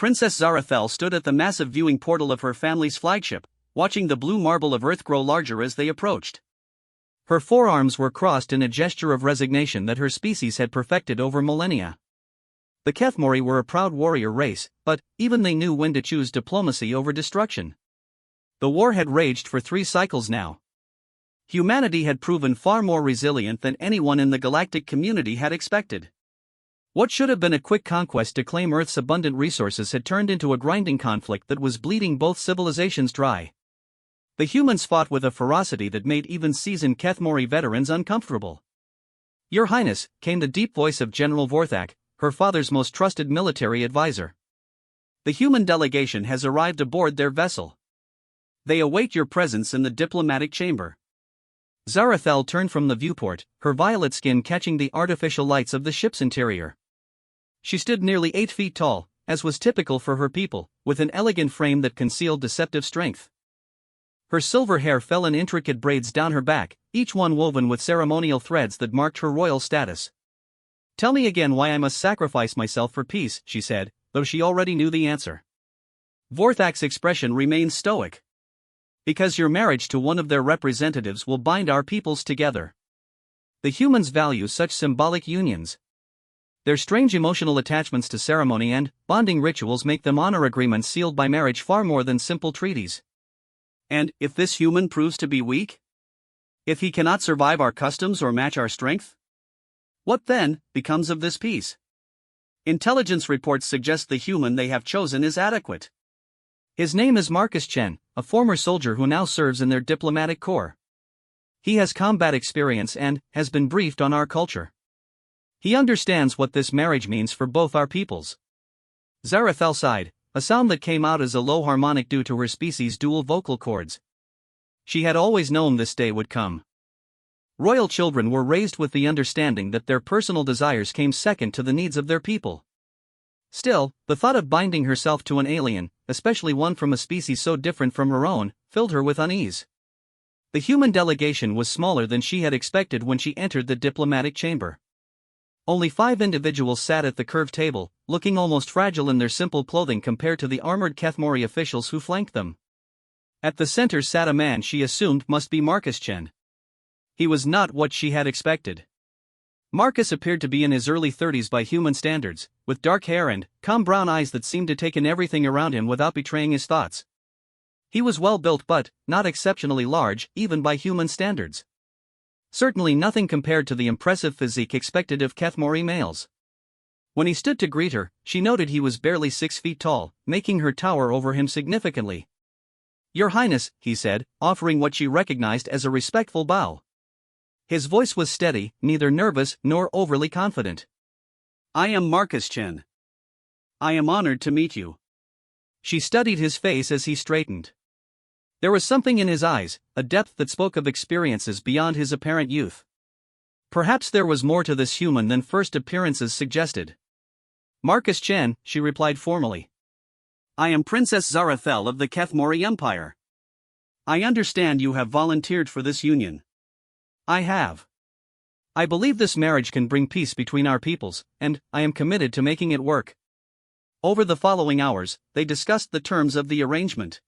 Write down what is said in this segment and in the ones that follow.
Princess Zarathel stood at the massive viewing portal of her family's flagship, watching the blue marble of Earth grow larger as they approached. Her forearms were crossed in a gesture of resignation that her species had perfected over millennia. The Kethmori were a proud warrior race, but even they knew when to choose diplomacy over destruction. The war had raged for 3 cycles now. Humanity had proven far more resilient than anyone in the galactic community had expected. What should have been a quick conquest to claim Earth's abundant resources had turned into a grinding conflict that was bleeding both civilizations dry. The humans fought with a ferocity that made even seasoned Kethmori veterans uncomfortable. "Your Highness," came the deep voice of General Vorthak, her father's most trusted military advisor. "The human delegation has arrived aboard their vessel. They await your presence in the diplomatic chamber." Zarathel turned from the viewport, her violet skin catching the artificial lights of the ship's interior. She stood nearly 8 feet tall, as was typical for her people, with an elegant frame that concealed deceptive strength. Her silver hair fell in intricate braids down her back, each one woven with ceremonial threads that marked her royal status. "Tell me again why I must sacrifice myself for peace," she said, though she already knew the answer. Vorthak's expression remained stoic. "Because your marriage to one of their representatives will bind our peoples together." The humans value such symbolic unions. Their strange emotional attachments to ceremony and bonding rituals make them honor agreements sealed by marriage far more than simple treaties. "And if this human proves to be weak? If he cannot survive our customs or match our strength? What then becomes of this peace? Intelligence reports suggest the human they have chosen is adequate. His name is Marcus Chen, a former soldier who now serves in their diplomatic corps. He has combat experience and has been briefed on our culture. He understands what this marriage means for both our peoples." Zarathel sighed, a sound that came out as a low harmonic due to her species' dual vocal cords. She had always known this day would come. Royal children were raised with the understanding that their personal desires came second to the needs of their people. Still, the thought of binding herself to an alien, especially one from a species so different from her own, filled her with unease. The human delegation was smaller than she had expected when she entered the diplomatic chamber. Only 5 individuals sat at the curved table, looking almost fragile in their simple clothing compared to the armored Kethmori officials who flanked them. At the center sat a man she assumed must be Marcus Chen. He was not what she had expected. Marcus appeared to be in his early 30s by human standards, with dark hair and calm brown eyes that seemed to take in everything around him without betraying his thoughts. He was well built but not exceptionally large, even by human standards. Certainly nothing compared to the impressive physique expected of Kethmori males. When he stood to greet her, she noted he was barely 6 feet tall, making her tower over him significantly. "Your Highness," he said, offering what she recognized as a respectful bow. His voice was steady, neither nervous nor overly confident. "I am Marcus Chen. I am honored to meet you." She studied his face as he straightened. There was something in his eyes, a depth that spoke of experiences beyond his apparent youth. Perhaps there was more to this human than first appearances suggested. "Marcus Chen," she replied formally. "I am Princess Zarathel of the Kethmori Empire. I understand you have volunteered for this union." "I have. I believe this marriage can bring peace between our peoples, and I am committed to making it work." Over the following hours, they discussed the terms of the arrangement.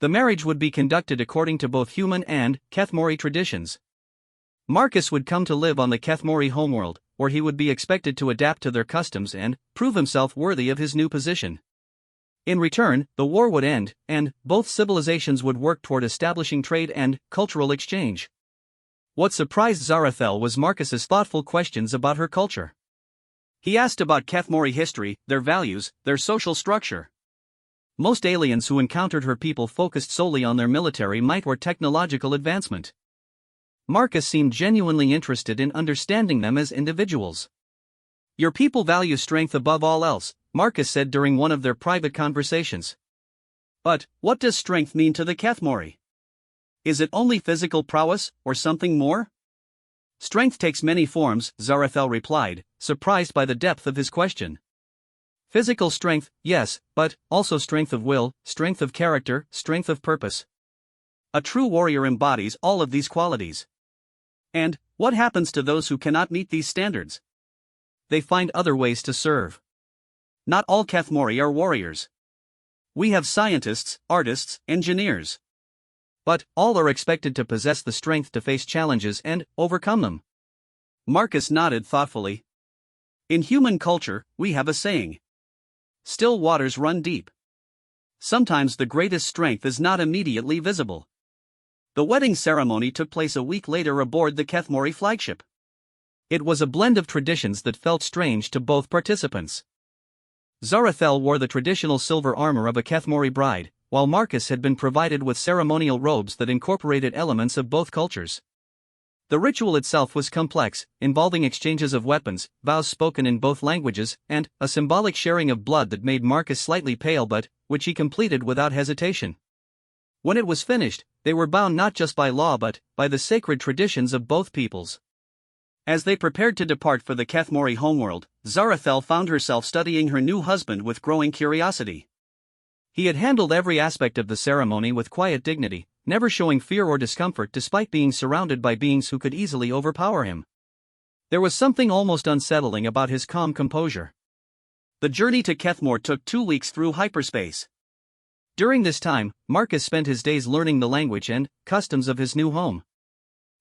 The marriage would be conducted according to both human and Kethmori traditions. Marcus would come to live on the Kethmori homeworld, where he would be expected to adapt to their customs and prove himself worthy of his new position. In return, the war would end, and both civilizations would work toward establishing trade and cultural exchange. What surprised Zarathel was Marcus's thoughtful questions about her culture. He asked about Kethmori history, their values, their social structure. Most aliens who encountered her people focused solely on their military might or technological advancement. Marcus seemed genuinely interested in understanding them as individuals. "Your people value strength above all else," Marcus said during one of their private conversations. "But what does strength mean to the Kethmori? Is it only physical prowess, or something more?" "Strength takes many forms," Zarathel replied, surprised by the depth of his question. "Physical strength, yes, but also strength of will, strength of character, strength of purpose. A true warrior embodies all of these qualities. And what happens to those who cannot meet these standards? They find other ways to serve. Not all Kethmori are warriors. We have scientists, artists, engineers. But all are expected to possess the strength to face challenges and overcome them. Marcus nodded thoughtfully. In human culture, we have a saying. Still waters run deep. Sometimes the greatest strength is not immediately visible. The wedding ceremony took place a week later aboard the Kethmori flagship. It was a blend of traditions that felt strange to both participants. Zarathel wore the traditional silver armor of a Kethmori bride, while Marcus had been provided with ceremonial robes that incorporated elements of both cultures. The ritual itself was complex, involving exchanges of weapons, vows spoken in both languages, and a symbolic sharing of blood that made Marcus slightly pale but which he completed without hesitation. When it was finished, they were bound not just by law but by the sacred traditions of both peoples. As they prepared to depart for the Kethmori homeworld, Zarathel found herself studying her new husband with growing curiosity. He had handled every aspect of the ceremony with quiet dignity, never showing fear or discomfort despite being surrounded by beings who could easily overpower him. There was something almost unsettling about his calm composure. The journey to Kethmor took 2 weeks through hyperspace. During this time, Marcus spent his days learning the language and customs of his new home.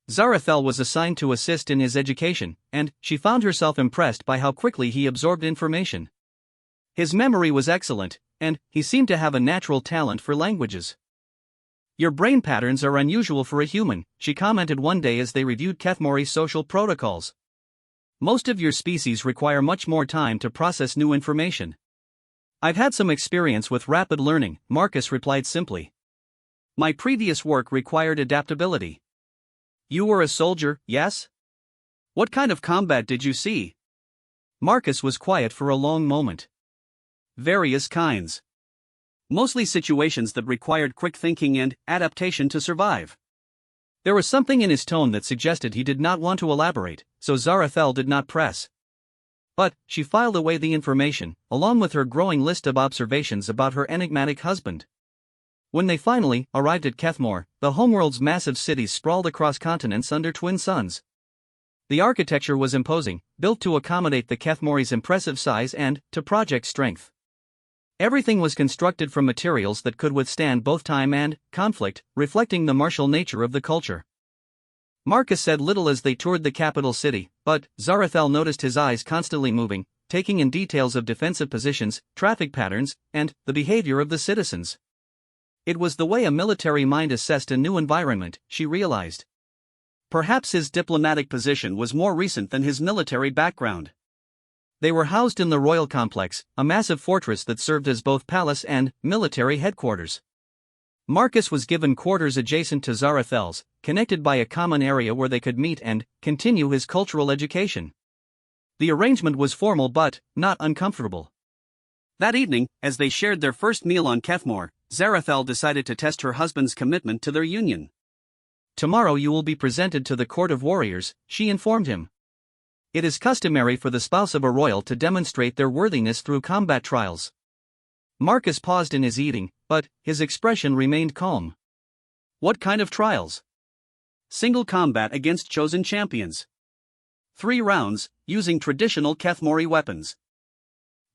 Zarathel was assigned to assist in his education, and she found herself impressed by how quickly he absorbed information. His memory was excellent, and he seemed to have a natural talent for languages. Your brain patterns are unusual for a human, she commented one day as they reviewed Kethmori's social protocols. Most of your species require much more time to process new information. I've had some experience with rapid learning, Marcus replied simply. My previous work required adaptability. You were a soldier, yes? What kind of combat did you see? Marcus was quiet for a long moment. Various kinds. Mostly situations that required quick thinking and adaptation to survive. There was something in his tone that suggested he did not want to elaborate, so Zarathel did not press. But she filed away the information, along with her growing list of observations about her enigmatic husband. When they finally arrived at Kethmor, the homeworld's massive cities sprawled across continents under twin suns. The architecture was imposing, built to accommodate the Kethmori's impressive size and to project strength. Everything was constructed from materials that could withstand both time and conflict, reflecting the martial nature of the culture. Marcus said little as they toured the capital city, but Zarathel noticed his eyes constantly moving, taking in details of defensive positions, traffic patterns, and the behavior of the citizens. It was the way a military mind assessed a new environment, she realized. Perhaps his diplomatic position was more recent than his military background. They were housed in the royal complex, a massive fortress that served as both palace and military headquarters. Marcus was given quarters adjacent to Zarathel's, connected by a common area where they could meet and continue his cultural education. The arrangement was formal but not uncomfortable. That evening, as they shared their first meal on Kethmor, Zarathel decided to test her husband's commitment to their union. Tomorrow you will be presented to the court of warriors, she informed him. It is customary for the spouse of a royal to demonstrate their worthiness through combat trials. Marcus paused in his eating, but his expression remained calm. What kind of trials? Single combat against chosen champions. 3 rounds, using traditional Kethmori weapons.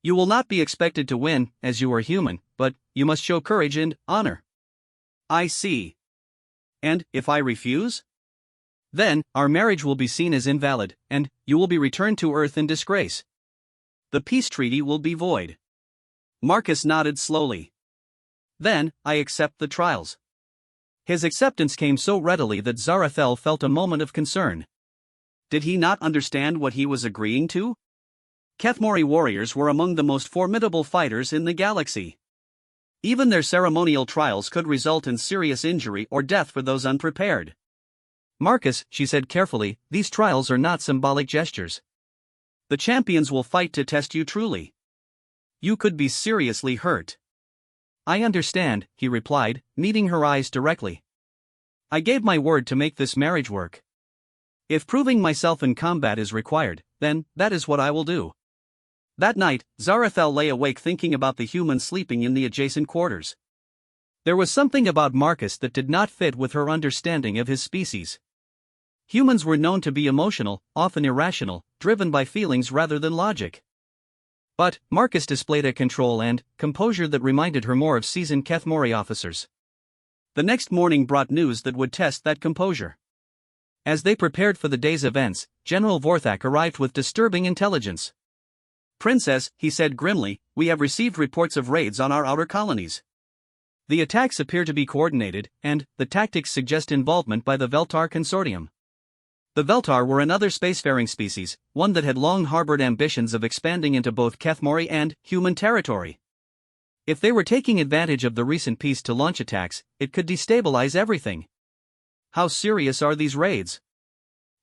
You will not be expected to win, as you are human, but you must show courage and honor. I see. And if I refuse? Then, our marriage will be seen as invalid, and you will be returned to Earth in disgrace. The peace treaty will be void. Marcus nodded slowly. Then, I accept the trials. His acceptance came so readily that Zarathel felt a moment of concern. Did he not understand what he was agreeing to? Kethmori warriors were among the most formidable fighters in the galaxy. Even their ceremonial trials could result in serious injury or death for those unprepared. Marcus, she said carefully, these trials are not symbolic gestures. The champions will fight to test you truly. You could be seriously hurt. I understand, he replied, meeting her eyes directly. I gave my word to make this marriage work. If proving myself in combat is required, then that is what I will do. That night, Zarathel lay awake thinking about the humans sleeping in the adjacent quarters. There was something about Marcus that did not fit with her understanding of his species. Humans were known to be emotional, often irrational, driven by feelings rather than logic. But Marcus displayed a control and composure that reminded her more of seasoned Kethmori officers. The next morning brought news that would test that composure. As they prepared for the day's events, General Vorthak arrived with disturbing intelligence. "Princess," he said grimly, "we have received reports of raids on our outer colonies. The attacks appear to be coordinated, and the tactics suggest involvement by the Veltar Consortium." The Veltar were another spacefaring species, one that had long harbored ambitions of expanding into both Kethmori and human territory. If they were taking advantage of the recent peace to launch attacks, it could destabilize everything. "How serious are these raids?"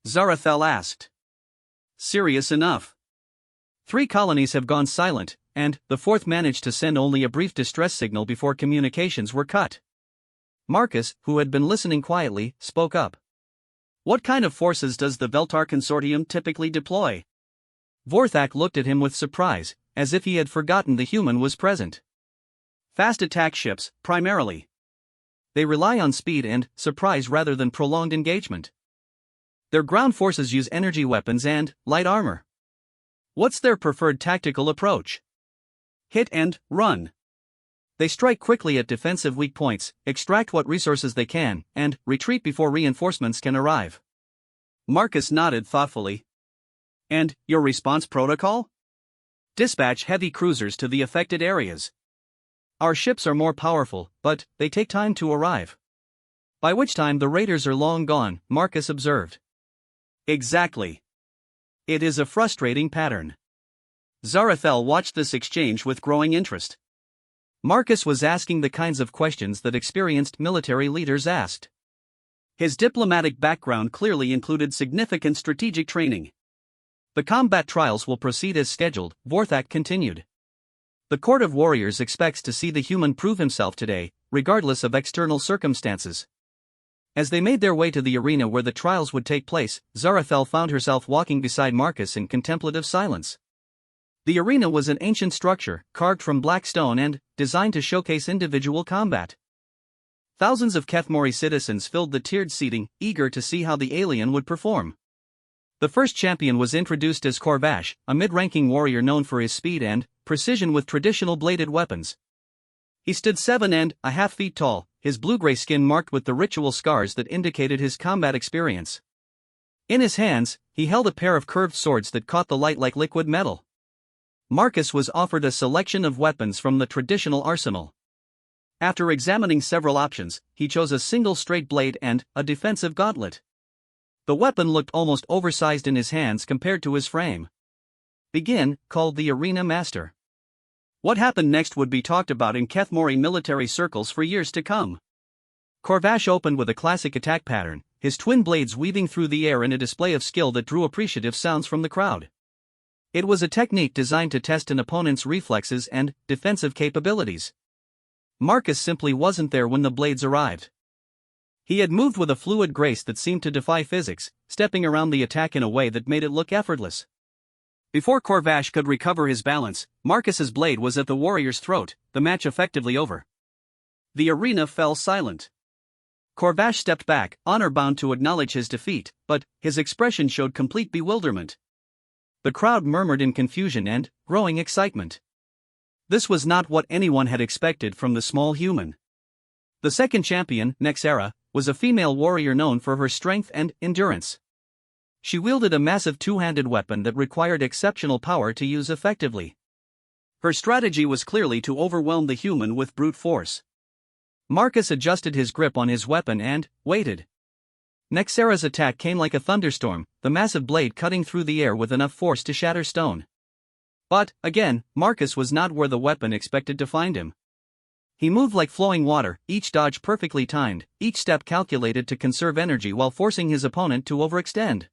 Zarathel asked. "Serious enough. 3 colonies have gone silent, and the 4th managed to send only a brief distress signal before communications were cut." Marcus, who had been listening quietly, spoke up. "What kind of forces does the Veltar Consortium typically deploy?" Vorthak looked at him with surprise, as if he had forgotten the human was present. "Fast attack ships, primarily. They rely on speed and surprise rather than prolonged engagement. Their ground forces use energy weapons and light armor." "What's their preferred tactical approach?" "Hit and run. They strike quickly at defensive weak points, extract what resources they can, and retreat before reinforcements can arrive." Marcus nodded thoughtfully. "And your response protocol?" "Dispatch heavy cruisers to the affected areas. Our ships are more powerful, but they take time to arrive. By which time the raiders are long gone," Marcus observed. "Exactly. It is a frustrating pattern." Zarathel watched this exchange with growing interest. Marcus was asking the kinds of questions that experienced military leaders asked. His diplomatic background clearly included significant strategic training. "The combat trials will proceed as scheduled," Vorthak continued. "The Court of Warriors expects to see the human prove himself today, regardless of external circumstances." As they made their way to the arena where the trials would take place, Zarathel found herself walking beside Marcus in contemplative silence. The arena was an ancient structure, carved from black stone and designed to showcase individual combat. Thousands of Kethmori citizens filled the tiered seating, eager to see how the alien would perform. The first champion was introduced as Corvash, a mid-ranking warrior known for his speed and precision with traditional bladed weapons. He stood 7.5 feet tall, his blue-gray skin marked with the ritual scars that indicated his combat experience. In his hands, he held a pair of curved swords that caught the light like liquid metal. Marcus was offered a selection of weapons from the traditional arsenal. After examining several options, he chose a single straight blade and a defensive gauntlet. The weapon looked almost oversized in his hands compared to his frame. "Begin," called the arena master. What happened next would be talked about in Kethmori military circles for years to come. Corvash opened with a classic attack pattern, his twin blades weaving through the air in a display of skill that drew appreciative sounds from the crowd. It was a technique designed to test an opponent's reflexes and defensive capabilities. Marcus simply wasn't there when the blades arrived. He had moved with a fluid grace that seemed to defy physics, stepping around the attack in a way that made it look effortless. Before Corvash could recover his balance, Marcus's blade was at the warrior's throat, the match effectively over. The arena fell silent. Corvash stepped back, honor-bound to acknowledge his defeat, but his expression showed complete bewilderment. The crowd murmured in confusion and growing excitement. This was not what anyone had expected from the small human. The second champion, Nexera, was a female warrior known for her strength and endurance. She wielded a massive two-handed weapon that required exceptional power to use effectively. Her strategy was clearly to overwhelm the human with brute force. Marcus adjusted his grip on his weapon and waited. Nexera's attack came like a thunderstorm, the massive blade cutting through the air with enough force to shatter stone. But, again, Marcus was not where the weapon expected to find him. He moved like flowing water, each dodge perfectly timed, each step calculated to conserve energy while forcing his opponent to overextend.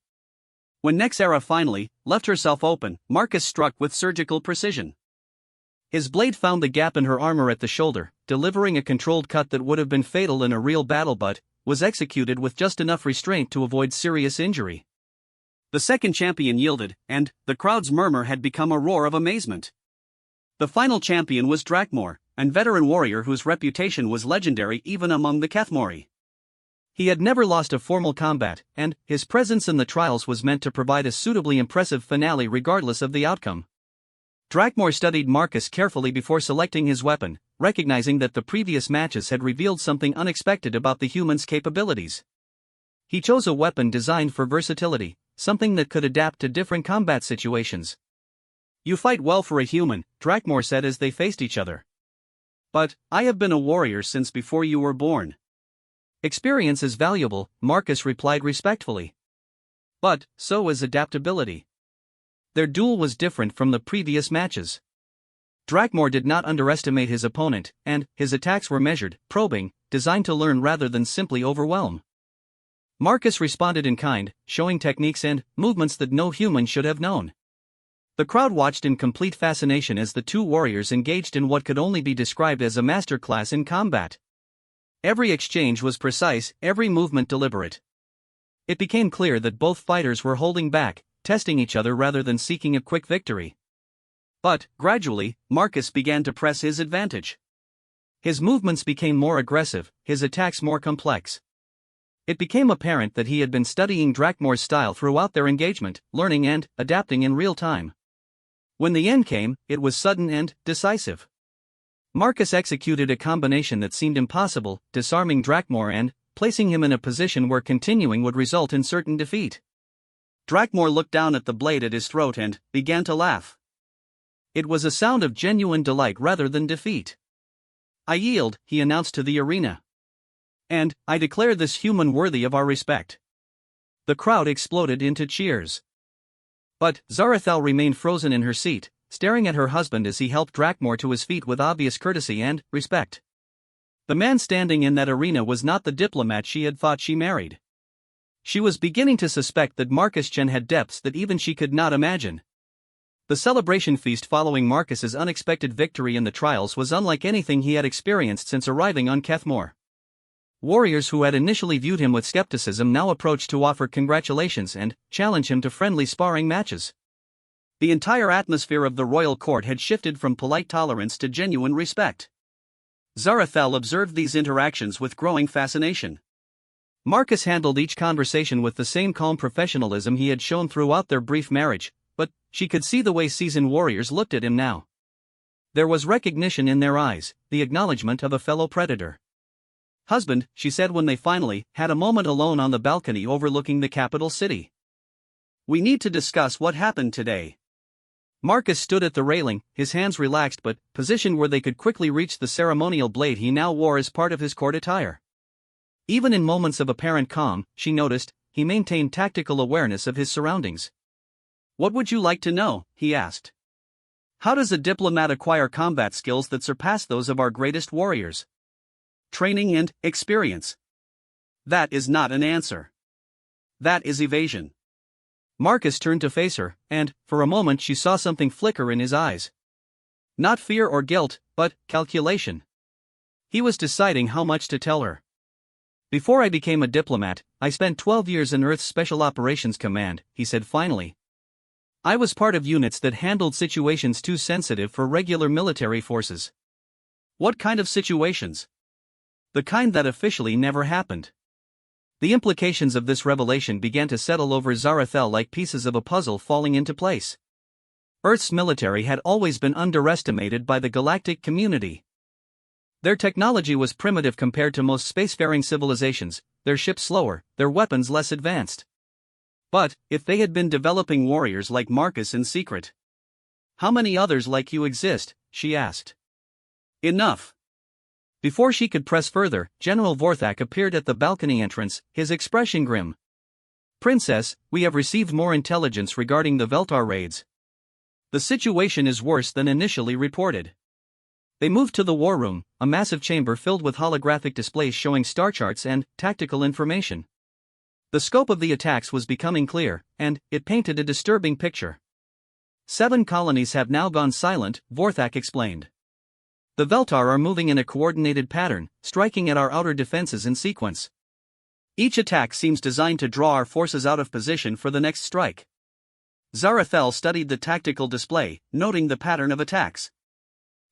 When Nexera finally left herself open, Marcus struck with surgical precision. His blade found the gap in her armor at the shoulder, delivering a controlled cut that would have been fatal in a real battle but was executed with just enough restraint to avoid serious injury. The second champion yielded, and the crowd's murmur had become a roar of amazement. The final champion was Drakmor, a veteran warrior whose reputation was legendary even among the Kethmori. He had never lost a formal combat, and his presence in the trials was meant to provide a suitably impressive finale regardless of the outcome. Drakmor studied Marcus carefully before selecting his weapon, recognizing that the previous matches had revealed something unexpected about the human's capabilities. He chose a weapon designed for versatility, something that could adapt to different combat situations. "You fight well for a human," Drakmor said as they faced each other. "But I have been a warrior since before you were born." "Experience is valuable," Marcus replied respectfully. "But so is adaptability." Their duel was different from the previous matches. Drakmor did not underestimate his opponent, and his attacks were measured, probing, designed to learn rather than simply overwhelm. Marcus responded in kind, showing techniques and movements that no human should have known. The crowd watched in complete fascination as the two warriors engaged in what could only be described as a masterclass in combat. Every exchange was precise, every movement deliberate. It became clear that both fighters were holding back, testing each other rather than seeking a quick victory. But, gradually, Marcus began to press his advantage. His movements became more aggressive, his attacks more complex. It became apparent that he had been studying Drakmor's style throughout their engagement, learning and adapting in real time. When the end came, it was sudden and decisive. Marcus executed a combination that seemed impossible, disarming Drakmor and placing him in a position where continuing would result in certain defeat. Drakmor looked down at the blade at his throat and began to laugh. It was a sound of genuine delight rather than defeat. "I yield," he announced to the arena. "And I declare this human worthy of our respect." The crowd exploded into cheers. But Zarathel remained frozen in her seat, staring at her husband as he helped Drakmor to his feet with obvious courtesy and respect. The man standing in that arena was not the diplomat she had thought she married. She was beginning to suspect that Marcus Chen had depths that even she could not imagine. The celebration feast following Marcus's unexpected victory in the trials was unlike anything he had experienced since arriving on Kethmor. Warriors who had initially viewed him with skepticism now approached to offer congratulations and challenge him to friendly sparring matches. The entire atmosphere of the royal court had shifted from polite tolerance to genuine respect. Zarathel observed these interactions with growing fascination. Marcus handled each conversation with the same calm professionalism he had shown throughout their brief marriage, but she could see the way seasoned warriors looked at him now. There was recognition in their eyes, the acknowledgement of a fellow predator. "Husband," she said when they finally had a moment alone on the balcony overlooking the capital city. "We need to discuss what happened today." Marcus stood at the railing, his hands relaxed but positioned where they could quickly reach the ceremonial blade he now wore as part of his court attire. Even in moments of apparent calm, she noticed, he maintained tactical awareness of his surroundings. "What would you like to know?" he asked. "How does a diplomat acquire combat skills that surpass those of our greatest warriors? Training and experience. That is not an answer. That is evasion." Marcus turned to face her, and, for a moment she saw something flicker in his eyes. Not fear or guilt, but calculation. He was deciding how much to tell her. "Before I became a diplomat, I spent 12 years in Earth's Special Operations Command," he said finally. "I was part of units that handled situations too sensitive for regular military forces." "What kind of situations?" "The kind that officially never happened." The implications of this revelation began to settle over Zarathel like pieces of a puzzle falling into place. Earth's military had always been underestimated by the galactic community. Their technology was primitive compared to most spacefaring civilizations, their ships slower, their weapons less advanced. But, if they had been developing warriors like Marcus in secret, how many others like you exist? She asked. Enough. Before she could press further, General Vorthak appeared at the balcony entrance, his expression grim. "Princess, we have received more intelligence regarding the Veltar raids. The situation is worse than initially reported." They moved to the war room, a massive chamber filled with holographic displays showing star charts and tactical information. The scope of the attacks was becoming clear, and it painted a disturbing picture. 7 colonies have now gone silent, Vorthak explained. The Veltar are moving in a coordinated pattern, striking at our outer defenses in sequence. Each attack seems designed to draw our forces out of position for the next strike. Zarathel studied the tactical display, noting the pattern of attacks.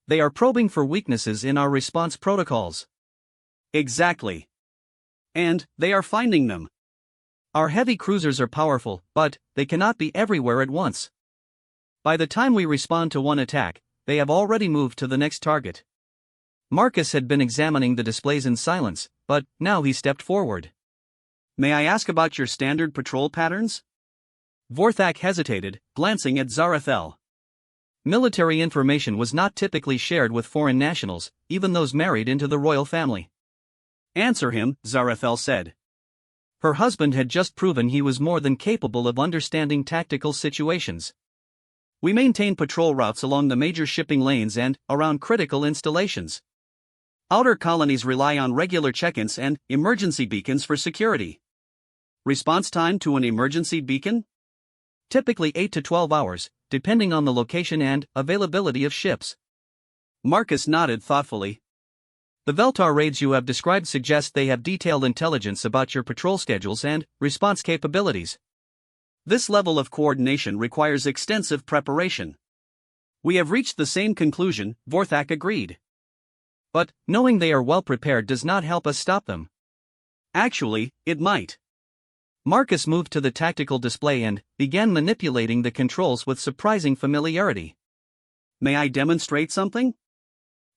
They are probing for weaknesses in our response protocols. Exactly. And they are finding them. Our heavy cruisers are powerful, but they cannot be everywhere at once. By the time we respond to one attack, they have already moved to the next target. Marcus had been examining the displays in silence, but now he stepped forward. May I ask about your standard patrol patterns? Vorthak hesitated, glancing at Zarathel. Military information was not typically shared with foreign nationals, even those married into the royal family. Answer him, Zarathel said. Her husband had just proven he was more than capable of understanding tactical situations. We maintain patrol routes along the major shipping lanes and around critical installations. Outer colonies rely on regular check-ins and emergency beacons for security. Response time to an emergency beacon? Typically 8 to 12 hours, depending on the location and availability of ships. Marcus nodded thoughtfully. The Veltar raids you have described suggest they have detailed intelligence about your patrol schedules and response capabilities. This level of coordination requires extensive preparation. We have reached the same conclusion, Vorthak agreed. But knowing they are well prepared does not help us stop them. Actually, it might. Marcus moved to the tactical display and began manipulating the controls with surprising familiarity. May I demonstrate something?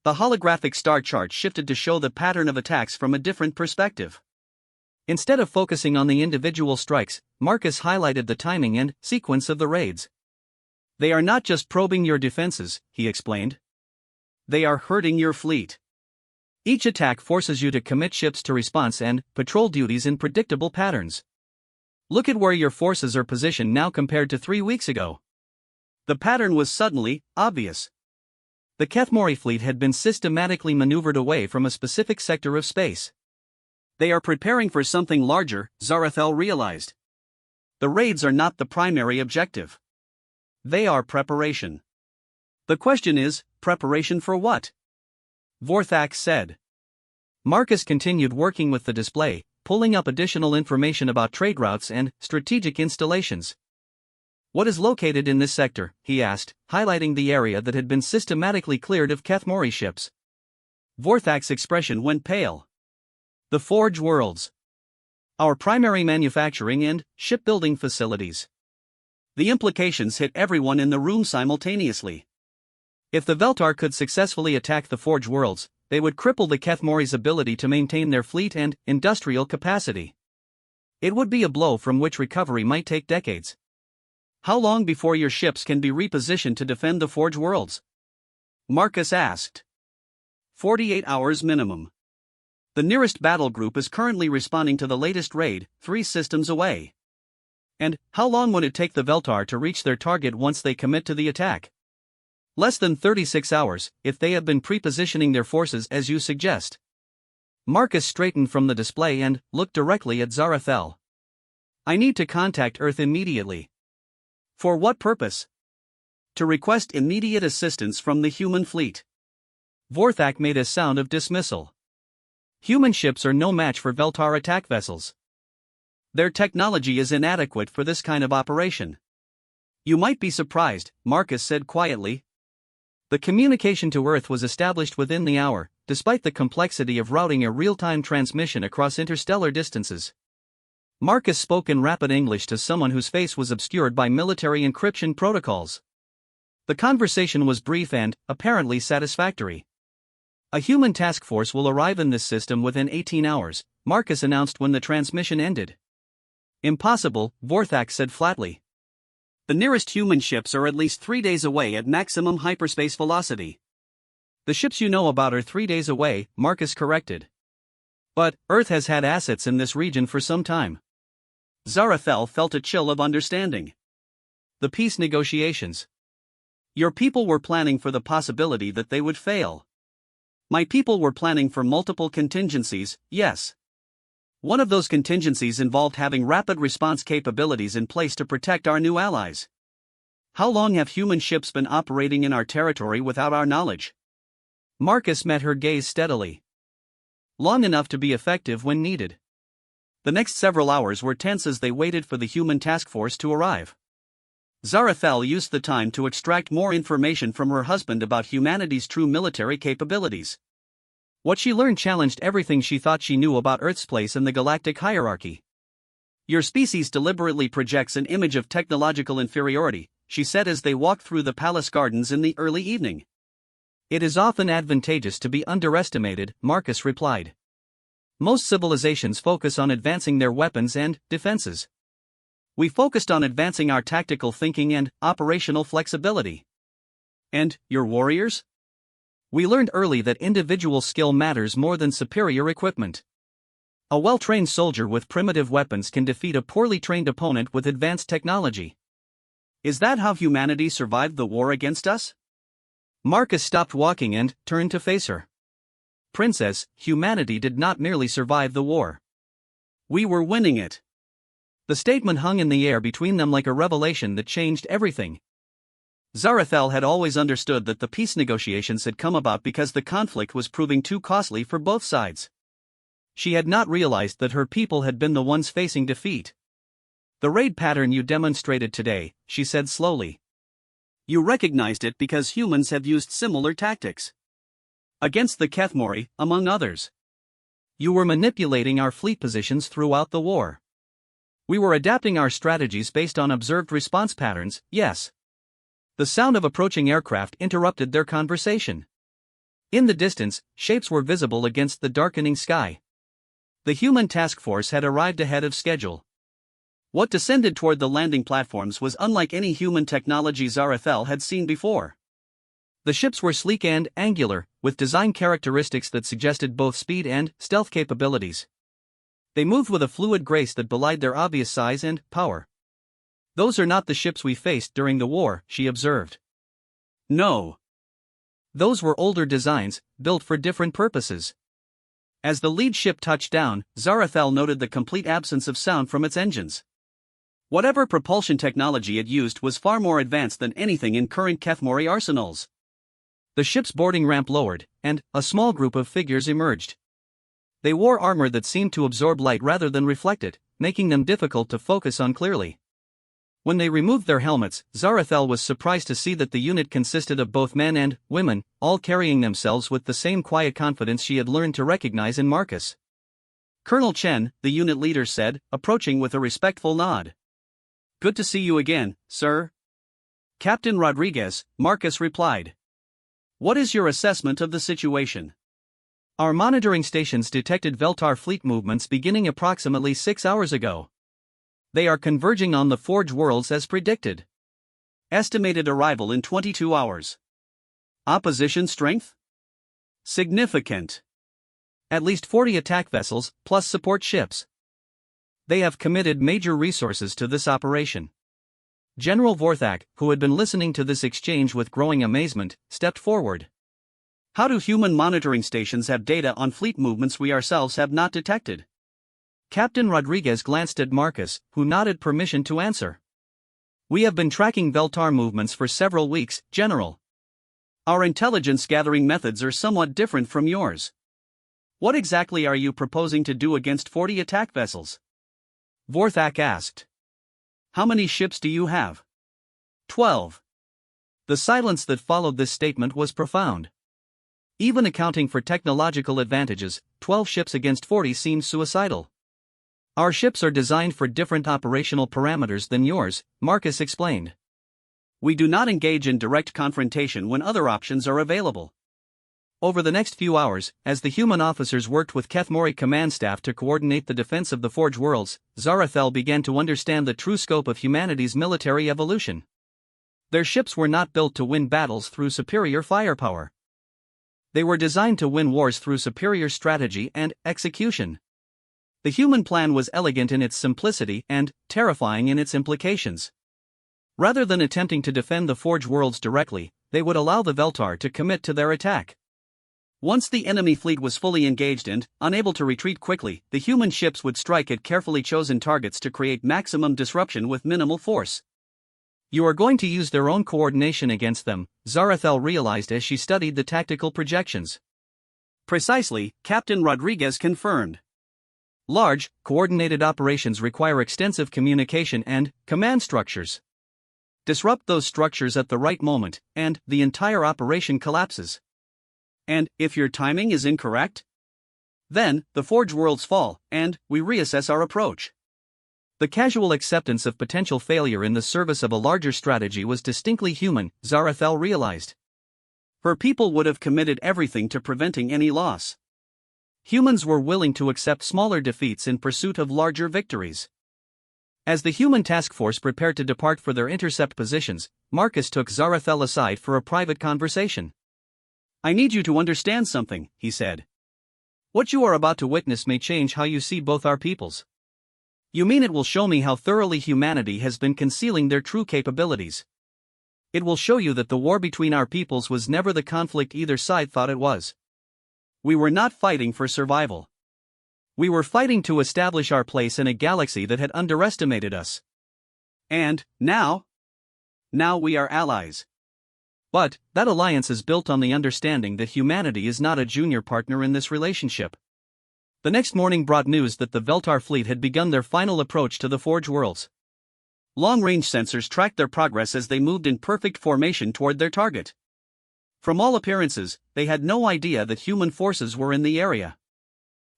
The holographic star chart shifted to show the pattern of attacks from a different perspective. Instead of focusing on the individual strikes, Marcus highlighted the timing and sequence of the raids. They are not just probing your defenses, he explained. They are hurting your fleet. Each attack forces you to commit ships to response and patrol duties in predictable patterns. Look at where your forces are positioned now compared to 3 weeks ago. The pattern was suddenly obvious. The Kethmori fleet had been systematically maneuvered away from a specific sector of space. They are preparing for something larger, Zarathel realized. The raids are not the primary objective. They are preparation. The question is, preparation for what? Vorthak said. Marcus continued working with the display, pulling up additional information about trade routes and strategic installations. What is located in this sector? He asked, highlighting the area that had been systematically cleared of Kethmori ships. Vorthak's expression went pale. The Forge Worlds. Our primary manufacturing and shipbuilding facilities. The implications hit everyone in the room simultaneously. If the Veltar could successfully attack the Forge Worlds, they would cripple the Kethmori's ability to maintain their fleet and industrial capacity. It would be a blow from which recovery might take decades. How long before your ships can be repositioned to defend the Forge Worlds? Marcus asked. 48 hours minimum. The nearest battle group is currently responding to the latest raid, 3 systems away. And how long would it take the Veltar to reach their target once they commit to the attack? Less than 36 hours, if they have been prepositioning their forces as you suggest. Marcus straightened from the display and looked directly at Zarathel. I need to contact Earth immediately. For what purpose? To request immediate assistance from the human fleet. Vorthak made a sound of dismissal. Human ships are no match for Veltar attack vessels. Their technology is inadequate for this kind of operation. You might be surprised, Marcus said quietly. The communication to Earth was established within the hour, despite the complexity of routing a real-time transmission across interstellar distances. Marcus spoke in rapid English to someone whose face was obscured by military encryption protocols. The conversation was brief and, apparently, satisfactory. A human task force will arrive in this system within 18 hours, Marcus announced when the transmission ended. Impossible, Vorthak said flatly. The nearest human ships are at least 3 days away at maximum hyperspace velocity. The ships you know about are 3 days away, Marcus corrected. But Earth has had assets in this region for some time. Zarathel felt a chill of understanding. The peace negotiations. Your people were planning for the possibility that they would fail. My people were planning for multiple contingencies, yes. One of those contingencies involved having rapid response capabilities in place to protect our new allies. How long have human ships been operating in our territory without our knowledge? Marcus met her gaze steadily. Long enough to be effective when needed. The next several hours were tense as they waited for the human task force to arrive. Zarathel used the time to extract more information from her husband about humanity's true military capabilities. What she learned challenged everything she thought she knew about Earth's place in the galactic hierarchy. Your species deliberately projects an image of technological inferiority, she said as they walked through the palace gardens in the early evening. It is often advantageous to be underestimated, Marcus replied. Most civilizations focus on advancing their weapons and defenses. We focused on advancing our tactical thinking and operational flexibility. And your warriors? We learned early that individual skill matters more than superior equipment. A well-trained soldier with primitive weapons can defeat a poorly trained opponent with advanced technology. Is that how humanity survived the war against us? Marcus stopped walking and turned to face her. Princess, humanity did not merely survive the war. We were winning it. The statement hung in the air between them like a revelation that changed everything. Zarathel had always understood that the peace negotiations had come about because the conflict was proving too costly for both sides. She had not realized that her people had been the ones facing defeat. The raid pattern you demonstrated today, she said slowly. You recognized it because humans have used similar tactics. Against the Kethmori, among others. You were manipulating our fleet positions throughout the war. We were adapting our strategies based on observed response patterns, yes. The sound of approaching aircraft interrupted their conversation. In the distance, shapes were visible against the darkening sky. The human task force had arrived ahead of schedule. What descended toward the landing platforms was unlike any human technology Zarathel had seen before. The ships were sleek and angular, with design characteristics that suggested both speed and stealth capabilities. They moved with a fluid grace that belied their obvious size and power. Those are not the ships we faced during the war, she observed. No. Those were older designs, built for different purposes. As the lead ship touched down, Zarathel noted the complete absence of sound from its engines. Whatever propulsion technology it used was far more advanced than anything in current Kethmori arsenals. The ship's boarding ramp lowered, and a small group of figures emerged. They wore armor that seemed to absorb light rather than reflect it, making them difficult to focus on clearly. When they removed their helmets, Zarathel was surprised to see that the unit consisted of both men and women, all carrying themselves with the same quiet confidence she had learned to recognize in Marcus. Colonel Chen, the unit leader said, approaching with a respectful nod. Good to see you again, sir. Captain Rodriguez, Marcus replied. What is your assessment of the situation? Our monitoring stations detected Veltar fleet movements beginning approximately 6 hours ago. They are converging on the Forge worlds as predicted. Estimated arrival in 22 hours. Opposition strength? Significant. At least 40 attack vessels, plus support ships. They have committed major resources to this operation. General Vorthak, who had been listening to this exchange with growing amazement, stepped forward. How do human monitoring stations have data on fleet movements we ourselves have not detected? Captain Rodriguez glanced at Marcus, who nodded permission to answer. We have been tracking Veltar movements for several weeks, General. Our intelligence gathering methods are somewhat different from yours. What exactly are you proposing to do against 40 attack vessels? Vorthak asked. How many ships do you have? 12. The silence that followed this statement was profound. Even accounting for technological advantages, 12 ships against 40 seemed suicidal. Our ships are designed for different operational parameters than yours, Marcus explained. We do not engage in direct confrontation when other options are available. Over the next few hours, as the human officers worked with Kethmori command staff to coordinate the defense of the Forge worlds, Zarathel began to understand the true scope of humanity's military evolution. Their ships were not built to win battles through superior firepower. They were designed to win wars through superior strategy and execution. The human plan was elegant in its simplicity and terrifying in its implications. Rather than attempting to defend the Forge worlds directly, they would allow the Veltar to commit to their attack. Once the enemy fleet was fully engaged and unable to retreat quickly, the human ships would strike at carefully chosen targets to create maximum disruption with minimal force. You are going to use their own coordination against them, Zarathel realized as she studied the tactical projections. Precisely, Captain Rodriguez confirmed. Large, coordinated operations require extensive communication and command structures. Disrupt those structures at the right moment, and the entire operation collapses. And if your timing is incorrect? Then, the Forge worlds fall, and we reassess our approach. The casual acceptance of potential failure in the service of a larger strategy was distinctly human, Zarathel realized. Her people would have committed everything to preventing any loss. Humans were willing to accept smaller defeats in pursuit of larger victories. As the human task force prepared to depart for their intercept positions, Marcus took Zarathel aside for a private conversation. "I need you to understand something," he said. "What you are about to witness may change how you see both our peoples. You mean it will show me how thoroughly humanity has been concealing their true capabilities. It will show you that the war between our peoples was never the conflict either side thought it was. We were not fighting for survival. We were fighting to establish our place in a galaxy that had underestimated us. And, now we are allies. But, that alliance is built on the understanding that humanity is not a junior partner in this relationship." The next morning brought news that the Veltar fleet had begun their final approach to the Forge worlds. Long-range sensors tracked their progress as they moved in perfect formation toward their target. From all appearances, they had no idea that human forces were in the area.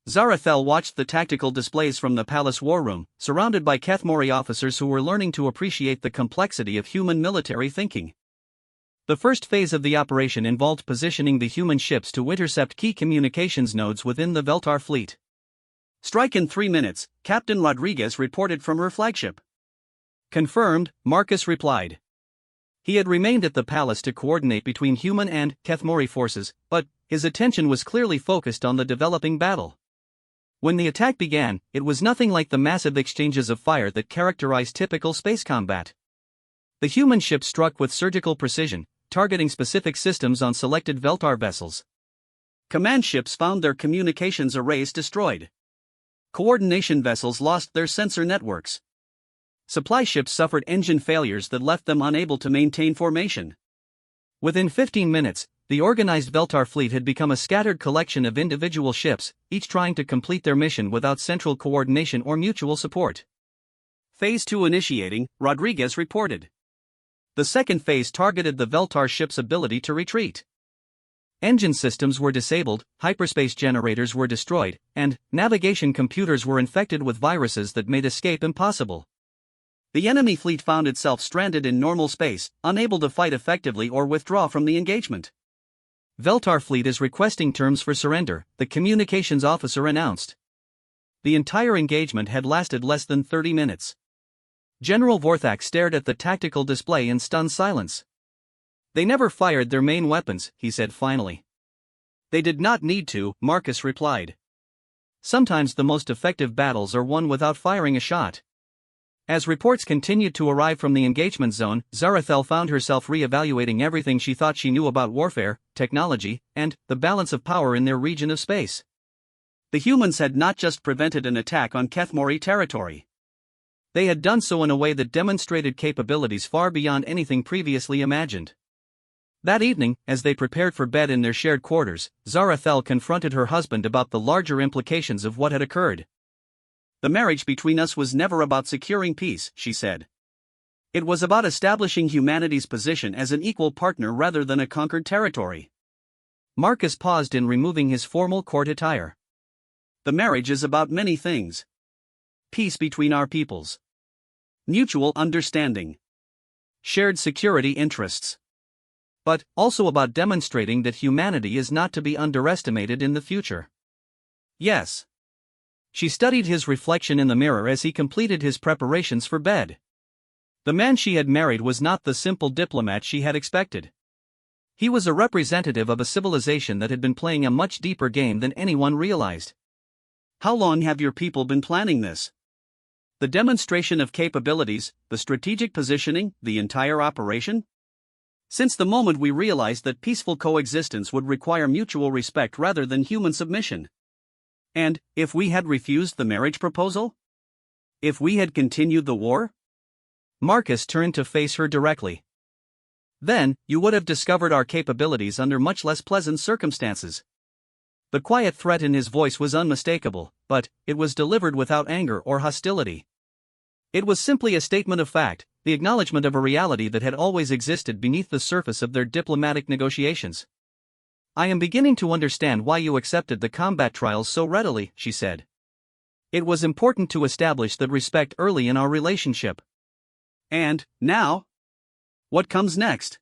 Zarathel watched the tactical displays from the palace war room, surrounded by Kethmori officers who were learning to appreciate the complexity of human military thinking. The first phase of the operation involved positioning the human ships to intercept key communications nodes within the Veltar fleet. "Strike in 3 minutes," Captain Rodriguez reported from her flagship. "Confirmed," Marcus replied. He had remained at the palace to coordinate between human and Kethmori forces, but his attention was clearly focused on the developing battle. When the attack began, it was nothing like the massive exchanges of fire that characterize typical space combat. The human ship struck with surgical precision, targeting specific systems on selected Veltar vessels. Command ships found their communications arrays destroyed. Coordination vessels lost their sensor networks. Supply ships suffered engine failures that left them unable to maintain formation. Within 15 minutes, the organized Veltar fleet had become a scattered collection of individual ships, each trying to complete their mission without central coordination or mutual support. "Phase 2 initiating," Rodriguez reported. The second phase targeted the Veltar ship's ability to retreat. Engine systems were disabled, hyperspace generators were destroyed, and navigation computers were infected with viruses that made escape impossible. The enemy fleet found itself stranded in normal space, unable to fight effectively or withdraw from the engagement. "Veltar fleet is requesting terms for surrender," the communications officer announced. The entire engagement had lasted less than 30 minutes. General Vorthak stared at the tactical display in stunned silence. "They never fired their main weapons," he said finally. "They did not need to," Marcus replied. "Sometimes the most effective battles are won without firing a shot." As reports continued to arrive from the engagement zone, Zarathel found herself re-evaluating everything she thought she knew about warfare, technology, and the balance of power in their region of space. The humans had not just prevented an attack on Kethmori territory. They had done so in a way that demonstrated capabilities far beyond anything previously imagined. That evening, as they prepared for bed in their shared quarters, Zarathel confronted her husband about the larger implications of what had occurred. "The marriage between us was never about securing peace," she said. "It was about establishing humanity's position as an equal partner rather than a conquered territory." Marcus paused in removing his formal court attire. "The marriage is about many things. Peace between our peoples. Mutual understanding. Shared security interests. But also about demonstrating that humanity is not to be underestimated in the future." "Yes." She studied his reflection in the mirror as he completed his preparations for bed. The man she had married was not the simple diplomat she had expected. He was a representative of a civilization that had been playing a much deeper game than anyone realized. "How long have your people been planning this? The demonstration of capabilities, the strategic positioning, the entire operation?" "Since the moment we realized that peaceful coexistence would require mutual respect rather than human submission." "And, if we had refused the marriage proposal? If we had continued the war?" Marcus turned to face her directly. "Then, you would have discovered our capabilities under much less pleasant circumstances." The quiet threat in his voice was unmistakable, but it was delivered without anger or hostility. It was simply a statement of fact, the acknowledgement of a reality that had always existed beneath the surface of their diplomatic negotiations. "I am beginning to understand why you accepted the combat trials so readily," she said. It was important to establish that respect early in our relationship. And, now? What comes next?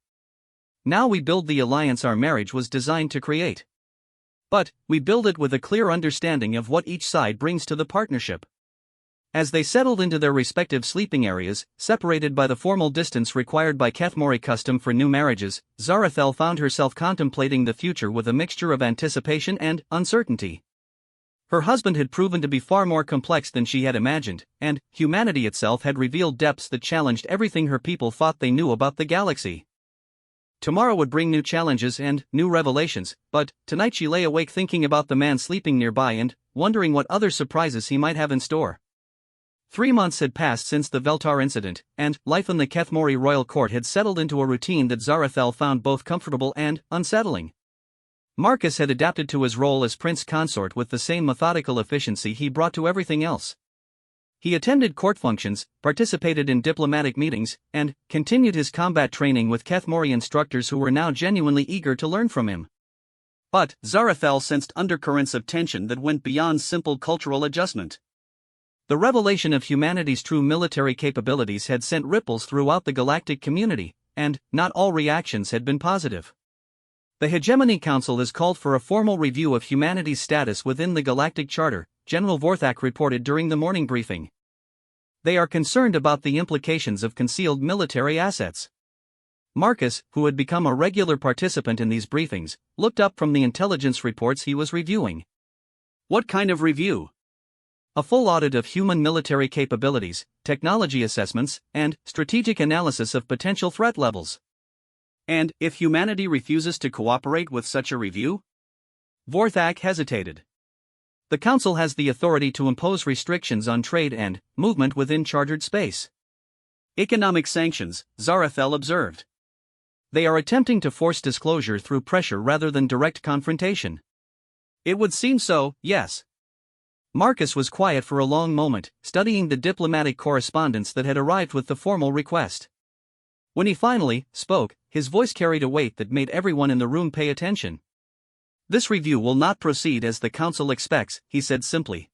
Now we build the alliance our marriage was designed to create. But, we build it with a clear understanding of what each side brings to the partnership. As they settled into their respective sleeping areas, separated by the formal distance required by Kethmori custom for new marriages, Zarathel found herself contemplating the future with a mixture of anticipation and uncertainty. Her husband had proven to be far more complex than she had imagined, and humanity itself had revealed depths that challenged everything her people thought they knew about the galaxy. Tomorrow would bring new challenges and new revelations, but tonight she lay awake thinking about the man sleeping nearby and wondering what other surprises he might have in store. 3 months had passed since the Veltar incident, and life in the Kethmori royal court had settled into a routine that Zarathel found both comfortable and unsettling. Marcus had adapted to his role as prince consort with the same methodical efficiency he brought to everything else. He attended court functions, participated in diplomatic meetings, and continued his combat training with Kethmori instructors who were now genuinely eager to learn from him. But Zarathel sensed undercurrents of tension that went beyond simple cultural adjustment. The revelation of humanity's true military capabilities had sent ripples throughout the galactic community, and not all reactions had been positive. The Hegemony Council has called for a formal review of humanity's status within the Galactic Charter, General Vorthak reported during the morning briefing. They are concerned about the implications of concealed military assets. Marcus, who had become a regular participant in these briefings, looked up from the intelligence reports he was reviewing. What kind of review? A full audit of human military capabilities, technology assessments, and strategic analysis of potential threat levels. And if humanity refuses to cooperate with such a review? Vorthak hesitated. The Council has the authority to impose restrictions on trade and movement within chartered space. Economic sanctions, Zarathel observed. They are attempting to force disclosure through pressure rather than direct confrontation. It would seem so, yes. Marcus was quiet for a long moment, studying the diplomatic correspondence that had arrived with the formal request. When he finally spoke, his voice carried a weight that made everyone in the room pay attention. This review will not proceed as the Council expects, he said simply.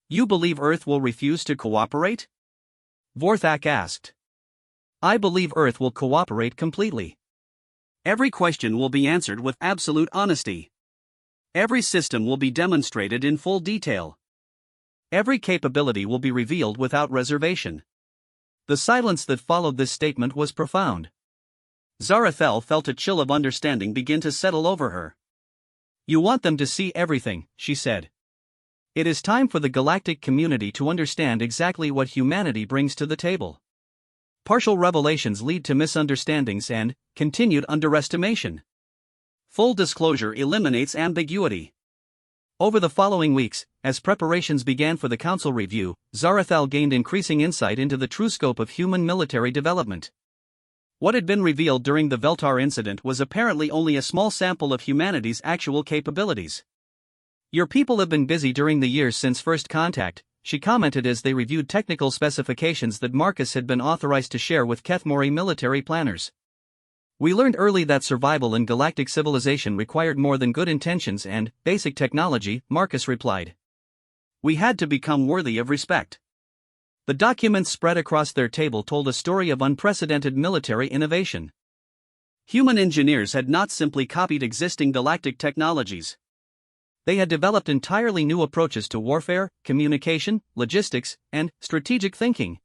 You believe Earth will refuse to cooperate? Vorthak asked. I believe Earth will cooperate completely. Every question will be answered with absolute honesty. Every system will be demonstrated in full detail. Every capability will be revealed without reservation. The silence that followed this statement was profound. Zarathel felt a chill of understanding begin to settle over her. You want them to see everything, she said. It is time for the galactic community to understand exactly what humanity brings to the table. Partial revelations lead to misunderstandings and continued underestimation. Full disclosure eliminates ambiguity. Over the following weeks, as preparations began for the Council review, Zarathel gained increasing insight into the true scope of human military development. What had been revealed during the Veltar incident was apparently only a small sample of humanity's actual capabilities. Your people have been busy during the years since first contact, she commented as they reviewed technical specifications that Marcus had been authorized to share with Kethmori military planners. We learned early that survival in galactic civilization required more than good intentions and basic technology, Marcus replied. We had to become worthy of respect. The documents spread across their table told a story of unprecedented military innovation. Human engineers had not simply copied existing galactic technologies. They had developed entirely new approaches to warfare, communication, logistics, and strategic thinking.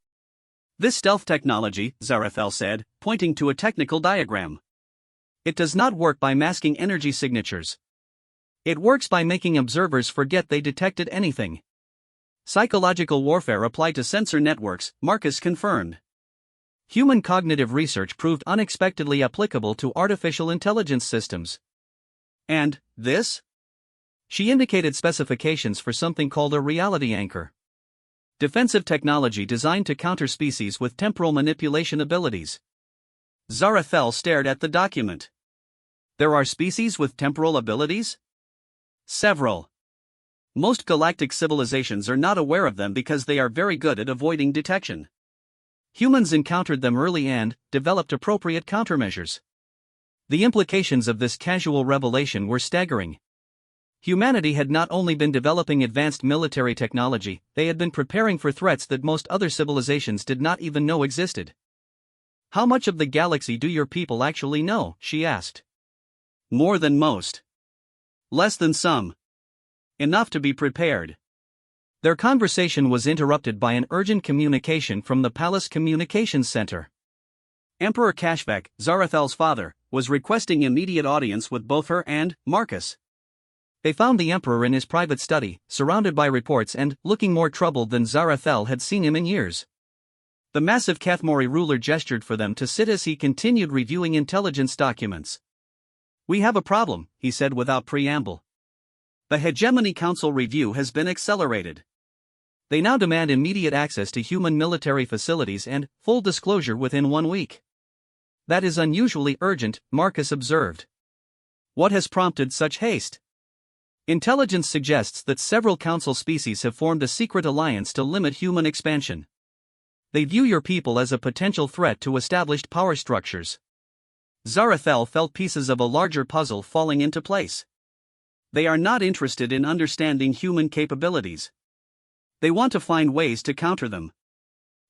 This stealth technology, Zarathel said, pointing to a technical diagram. It does not work by masking energy signatures. It works by making observers forget they detected anything. Psychological warfare applied to sensor networks, Marcus confirmed. Human cognitive research proved unexpectedly applicable to artificial intelligence systems. And this? She indicated specifications for something called a reality anchor. Defensive technology designed to counter species with temporal manipulation abilities. Zarathel stared at the document. There are species with temporal abilities? Several. Most galactic civilizations are not aware of them because they are very good at avoiding detection. Humans encountered them early and developed appropriate countermeasures. The implications of this casual revelation were staggering. Humanity had not only been developing advanced military technology, they had been preparing for threats that most other civilizations did not even know existed. "How much of the galaxy do your people actually know?" she asked. "More than most. Less than some. Enough to be prepared." Their conversation was interrupted by an urgent communication from the Palace Communications Center. Emperor Kashvek, Zarathel's father, was requesting immediate audience with both her and Marcus. They found the emperor in his private study, surrounded by reports and looking more troubled than Zarathel had seen him in years. The massive Kathmori ruler gestured for them to sit as he continued reviewing intelligence documents. "We have a problem," he said without preamble. "The Hegemony Council review has been accelerated. They now demand immediate access to human military facilities and full disclosure within 1 week." "That is unusually urgent," Marcus observed. "What has prompted such haste?" "Intelligence suggests that several council species have formed a secret alliance to limit human expansion. They view your people as a potential threat to established power structures." Zarathel felt pieces of a larger puzzle falling into place. "They are not interested in understanding human capabilities. They want to find ways to counter them."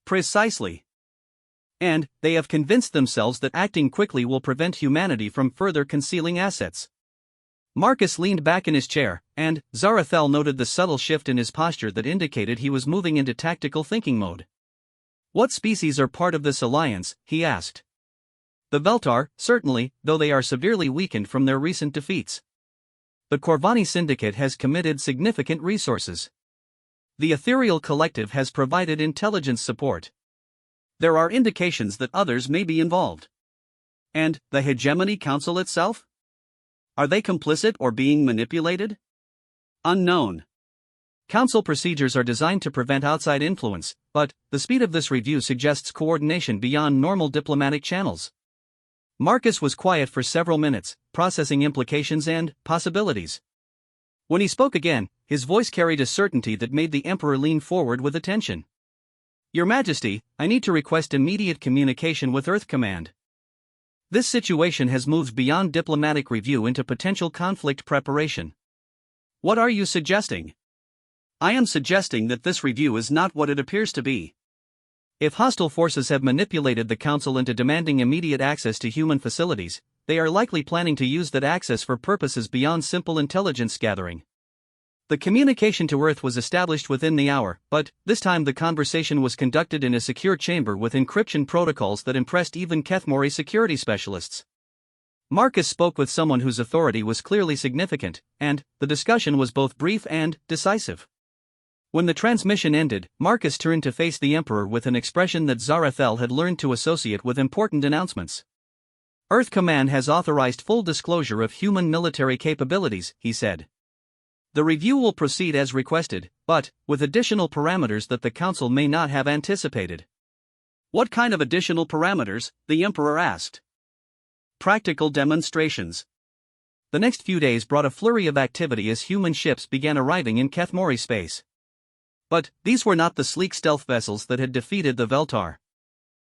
"Precisely. And they have convinced themselves that acting quickly will prevent humanity from further concealing assets." Marcus leaned back in his chair, and Zarathel noted the subtle shift in his posture that indicated he was moving into tactical thinking mode. "What species are part of this alliance?" he asked. "The Veltar, certainly, though they are severely weakened from their recent defeats. The Corvani Syndicate has committed significant resources. The Ethereal Collective has provided intelligence support. There are indications that others may be involved. And the Hegemony Council itself? Are they complicit or being manipulated? Unknown. Council procedures are designed to prevent outside influence, but the speed of this review suggests coordination beyond normal diplomatic channels." Marcus was quiet for several minutes, processing implications and possibilities. When he spoke again, his voice carried a certainty that made the Emperor lean forward with attention. "Your Majesty, I need to request immediate communication with Earth Command. This situation has moved beyond diplomatic review into potential conflict preparation." "What are you suggesting?" "I am suggesting that this review is not what it appears to be. If hostile forces have manipulated the Council into demanding immediate access to human facilities, they are likely planning to use that access for purposes beyond simple intelligence gathering." The communication to Earth was established within the hour, but this time the conversation was conducted in a secure chamber with encryption protocols that impressed even Kethmori security specialists. Marcus spoke with someone whose authority was clearly significant, and the discussion was both brief and decisive. When the transmission ended, Marcus turned to face the Emperor with an expression that Zarathel had learned to associate with important announcements. "Earth Command has authorized full disclosure of human military capabilities," he said. "The review will proceed as requested, but with additional parameters that the Council may not have anticipated." "What kind of additional parameters?" the Emperor asked. "Practical demonstrations." The next few days brought a flurry of activity as human ships began arriving in Kethmori space. But these were not the sleek stealth vessels that had defeated the Veltar.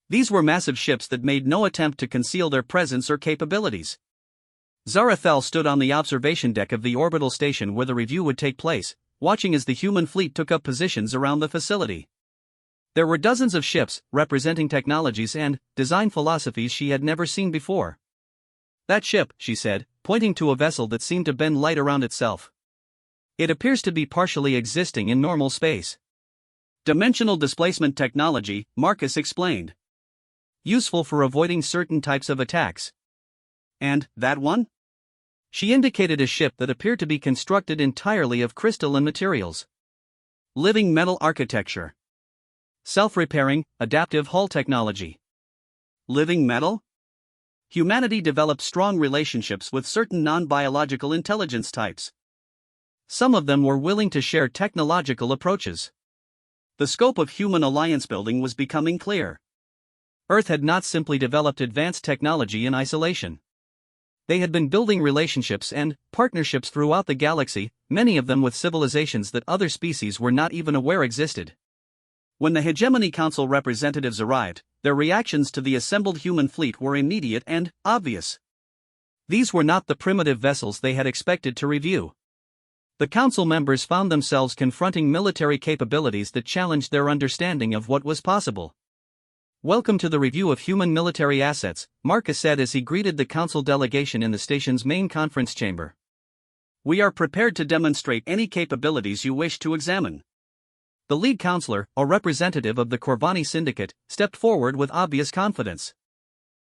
These were massive ships that made no attempt to conceal their presence or capabilities. Zarathel stood on the observation deck of the orbital station where the review would take place, watching as the human fleet took up positions around the facility. There were dozens of ships, representing technologies and design philosophies she had never seen before. "That ship," she said, pointing to a vessel that seemed to bend light around itself. "It appears to be partially existing in normal space." "Dimensional displacement technology," Marcus explained. "Useful for avoiding certain types of attacks." "And that one?" She indicated a ship that appeared to be constructed entirely of crystalline materials. "Living metal architecture. Self-repairing, adaptive hull technology." "Living metal?" Humanity developed strong relationships with certain non-biological intelligence types. Some of them were willing to share technological approaches. The scope of human alliance building was becoming clear. Earth had not simply developed advanced technology in isolation. They had been building relationships and partnerships throughout the galaxy, many of them with civilizations that other species were not even aware existed. When the Hegemony Council representatives arrived, their reactions to the assembled human fleet were immediate and obvious. These were not the primitive vessels they had expected to review. The council members found themselves confronting military capabilities that challenged their understanding of what was possible. "Welcome to the review of human military assets," Marcus said as he greeted the council delegation in the station's main conference chamber. "We are prepared to demonstrate any capabilities you wish to examine." The lead counselor, a representative of the Corvani Syndicate, stepped forward with obvious confidence.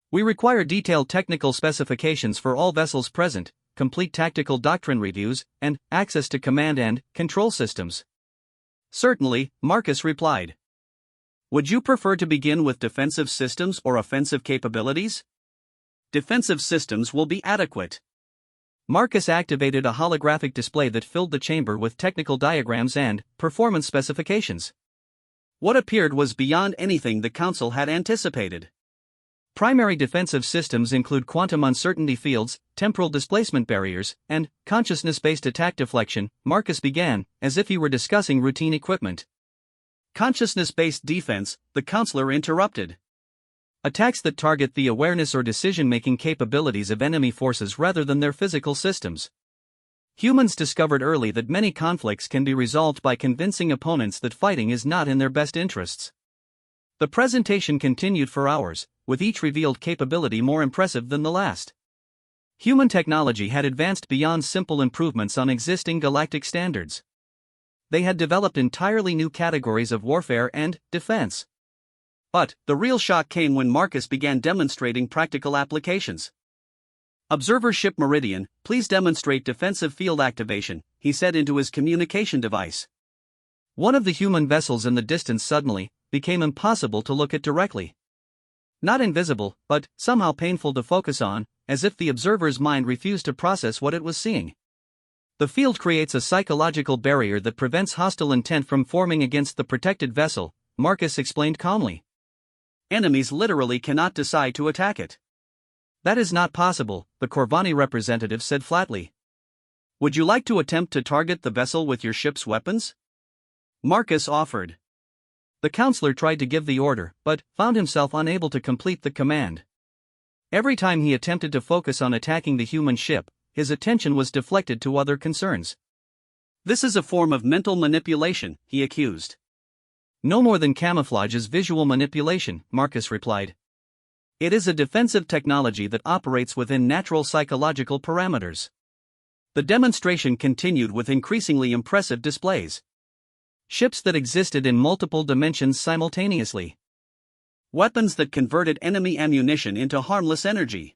"We require detailed technical specifications for all vessels present, complete tactical doctrine reviews, and access to command and control systems." "Certainly," Marcus replied. "Would you prefer to begin with defensive systems or offensive capabilities?" "Defensive systems will be adequate." Marcus activated a holographic display that filled the chamber with technical diagrams and performance specifications. What appeared was beyond anything the council had anticipated. Primary defensive systems include quantum uncertainty fields, temporal displacement barriers, and consciousness-based attack deflection. Marcus began, as if he were discussing routine equipment. "Consciousness-based defense," the counselor interrupted. "Attacks that target the awareness or decision-making capabilities of enemy forces rather than their physical systems." Humans discovered early that many conflicts can be resolved by convincing opponents that fighting is not in their best interests. The presentation continued for hours, with each revealed capability more impressive than the last. Human technology had advanced beyond simple improvements on existing galactic standards. They had developed entirely new categories of warfare and defense. But the real shock came when Marcus began demonstrating practical applications. "Observer ship Meridian, please demonstrate defensive field activation," he said into his communication device. One of the human vessels in the distance suddenly became impossible to look at directly. Not invisible, but somehow painful to focus on, as if the observer's mind refused to process what it was seeing. "The field creates a psychological barrier that prevents hostile intent from forming against the protected vessel," Marcus explained calmly. "Enemies literally cannot decide to attack it." "That is not possible," the Corvani representative said flatly. "Would you like to attempt to target the vessel with your ship's weapons?" Marcus offered. The counselor tried to give the order, but found himself unable to complete the command. Every time he attempted to focus on attacking the human ship, his attention was deflected to other concerns. "This is a form of mental manipulation," he accused. "No more than camouflage is visual manipulation," Marcus replied. "It is a defensive technology that operates within natural psychological parameters." The demonstration continued with increasingly impressive displays. Ships that existed in multiple dimensions simultaneously. Weapons that converted enemy ammunition into harmless energy.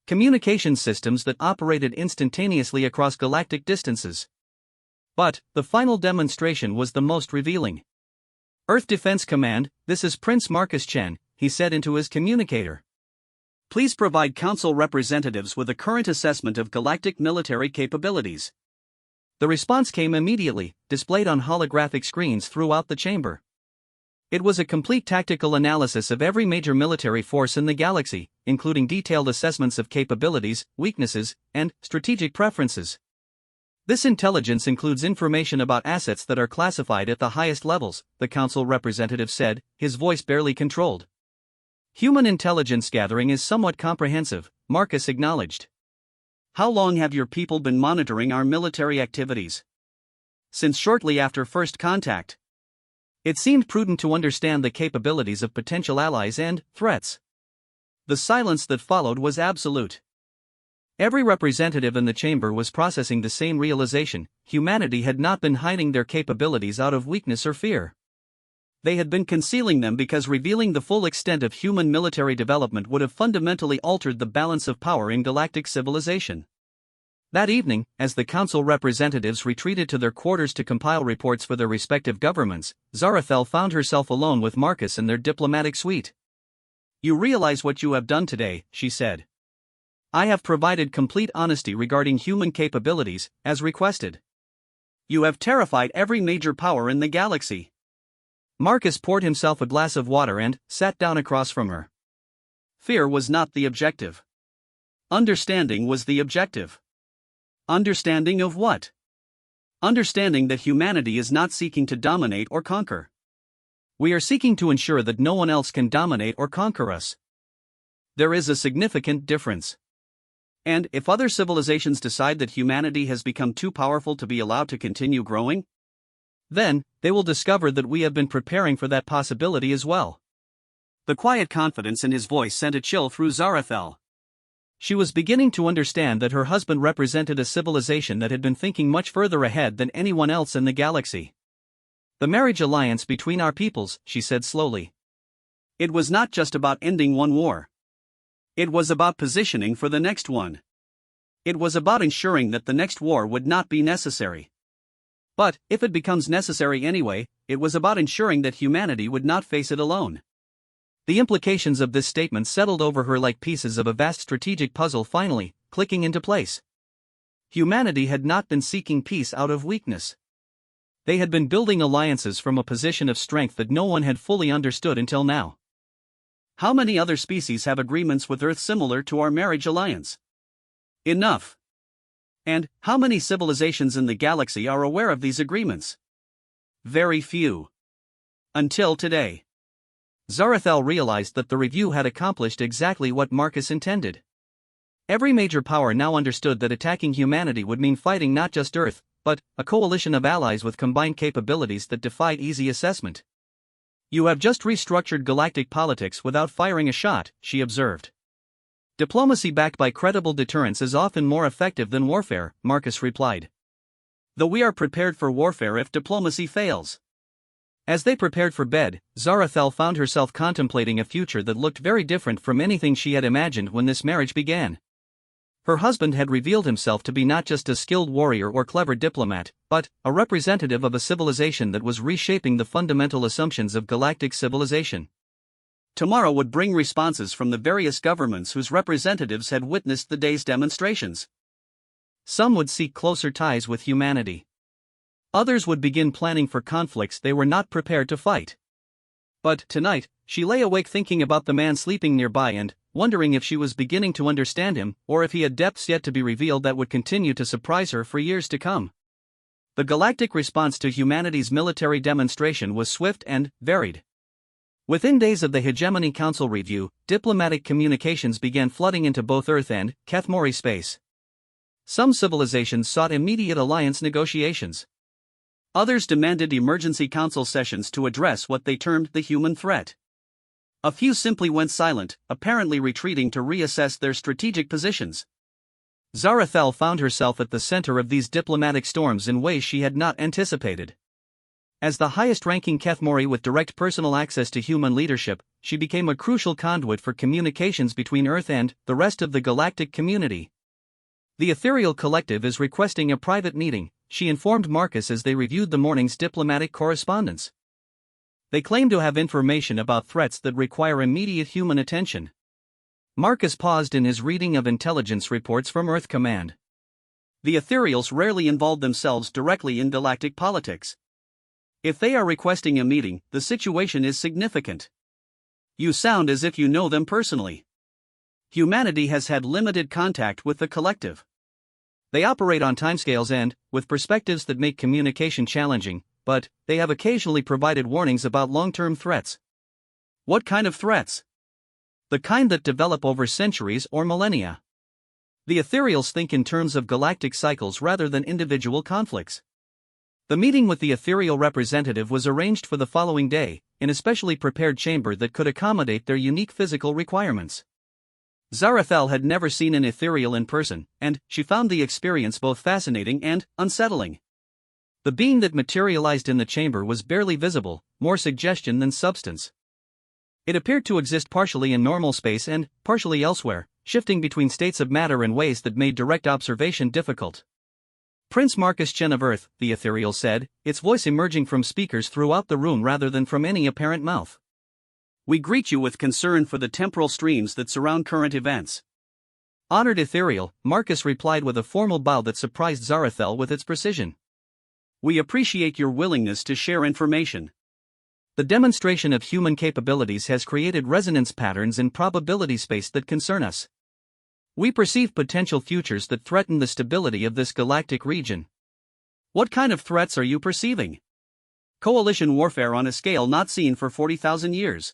Communication systems that operated instantaneously across galactic distances. But the final demonstration was the most revealing. "Earth Defense Command, this is Prince Marcus Chen," he said into his communicator. "Please provide council representatives with a current assessment of galactic military capabilities." The response came immediately, displayed on holographic screens throughout the chamber. It was a complete tactical analysis of every major military force in the galaxy, including detailed assessments of capabilities, weaknesses, and strategic preferences. "This intelligence includes information about assets that are classified at the highest levels," the council representative said, his voice barely controlled. "Human intelligence gathering is somewhat comprehensive," Marcus acknowledged. "How long have your people been monitoring our military activities?" "Since shortly after first contact. It seemed prudent to understand the capabilities of potential allies and threats." The silence that followed was absolute. Every representative in the chamber was processing the same realization: humanity had not been hiding their capabilities out of weakness or fear. They had been concealing them because revealing the full extent of human military development would have fundamentally altered the balance of power in galactic civilization. That evening, as the council representatives retreated to their quarters to compile reports for their respective governments, Zarathel found herself alone with Marcus in their diplomatic suite. "You realize what you have done today," she said. "I have provided complete honesty regarding human capabilities, as requested. You have terrified every major power in the galaxy." Marcus poured himself a glass of water and sat down across from her. Fear was not the objective. Understanding was the objective. Understanding of what? Understanding that humanity is not seeking to dominate or conquer. We are seeking to ensure that no one else can dominate or conquer us. There is a significant difference. And if other civilizations decide that humanity has become too powerful to be allowed to continue growing, then they will discover that we have been preparing for that possibility as well. The quiet confidence in his voice sent a chill through Zarathel. She was beginning to understand that her husband represented a civilization that had been thinking much further ahead than anyone else in the galaxy. The marriage alliance between our peoples, she said slowly. It was not just about ending one war. It was about positioning for the next one. It was about ensuring that the next war would not be necessary. But, if it becomes necessary anyway, it was about ensuring that humanity would not face it alone. The implications of this statement settled over her like pieces of a vast strategic puzzle finally clicking into place. Humanity had not been seeking peace out of weakness. They had been building alliances from a position of strength that no one had fully understood until now. How many other species have agreements with Earth similar to our marriage alliance? Enough. And how many civilizations in the galaxy are aware of these agreements? Very few. Until today. Zarathel realized that the review had accomplished exactly what Marcus intended. Every major power now understood that attacking humanity would mean fighting not just Earth, but a coalition of allies with combined capabilities that defied easy assessment. You have just restructured galactic politics without firing a shot, she observed. Diplomacy backed by credible deterrence is often more effective than warfare, Marcus replied. Though we are prepared for warfare if diplomacy fails. As they prepared for bed, Zarathel found herself contemplating a future that looked very different from anything she had imagined when this marriage began. Her husband had revealed himself to be not just a skilled warrior or clever diplomat, but a representative of a civilization that was reshaping the fundamental assumptions of galactic civilization. Tomorrow would bring responses from the various governments whose representatives had witnessed the day's demonstrations. Some would seek closer ties with humanity. Others would begin planning for conflicts they were not prepared to fight. But tonight, she lay awake thinking about the man sleeping nearby and wondering if she was beginning to understand him or if he had depths yet to be revealed that would continue to surprise her for years to come. The galactic response to humanity's military demonstration was swift and varied. Within days of the Hegemony Council review, diplomatic communications began flooding into both Earth and Kathmori space. Some civilizations sought immediate alliance negotiations. Others demanded emergency council sessions to address what they termed the human threat. A few simply went silent, apparently retreating to reassess their strategic positions. Zarathel found herself at the center of these diplomatic storms in ways she had not anticipated. As the highest-ranking Kathmori with direct personal access to human leadership, she became a crucial conduit for communications between Earth and the rest of the galactic community. The Ethereal Collective is requesting a private meeting, she informed Marcus as they reviewed the morning's diplomatic correspondence. They claim to have information about threats that require immediate human attention. Marcus paused in his reading of intelligence reports from Earth Command. The Ethereals rarely involve themselves directly in galactic politics. If they are requesting a meeting, the situation is significant. You sound as if you know them personally. Humanity has had limited contact with the collective. They operate on timescales and, with perspectives that make communication challenging, but they have occasionally provided warnings about long-term threats. What kind of threats? The kind that develop over centuries or millennia. The Ethereals think in terms of galactic cycles rather than individual conflicts. The meeting with the Ethereal representative was arranged for the following day, in a specially prepared chamber that could accommodate their unique physical requirements. Zarathel had never seen an Ethereal in person, and she found the experience both fascinating and unsettling. The being that materialized in the chamber was barely visible, more suggestion than substance. It appeared to exist partially in normal space and partially elsewhere, shifting between states of matter in ways that made direct observation difficult. Prince Marcus Chen of Earth, the Ethereal said, its voice emerging from speakers throughout the room rather than from any apparent mouth. We greet you with concern for the temporal streams that surround current events. Honored Ethereal, Marcus replied with a formal bow that surprised Zarathel with its precision. We appreciate your willingness to share information. The demonstration of human capabilities has created resonance patterns in probability space that concern us. We perceive potential futures that threaten the stability of this galactic region. What kind of threats are you perceiving? Coalition warfare on a scale not seen for 40,000 years.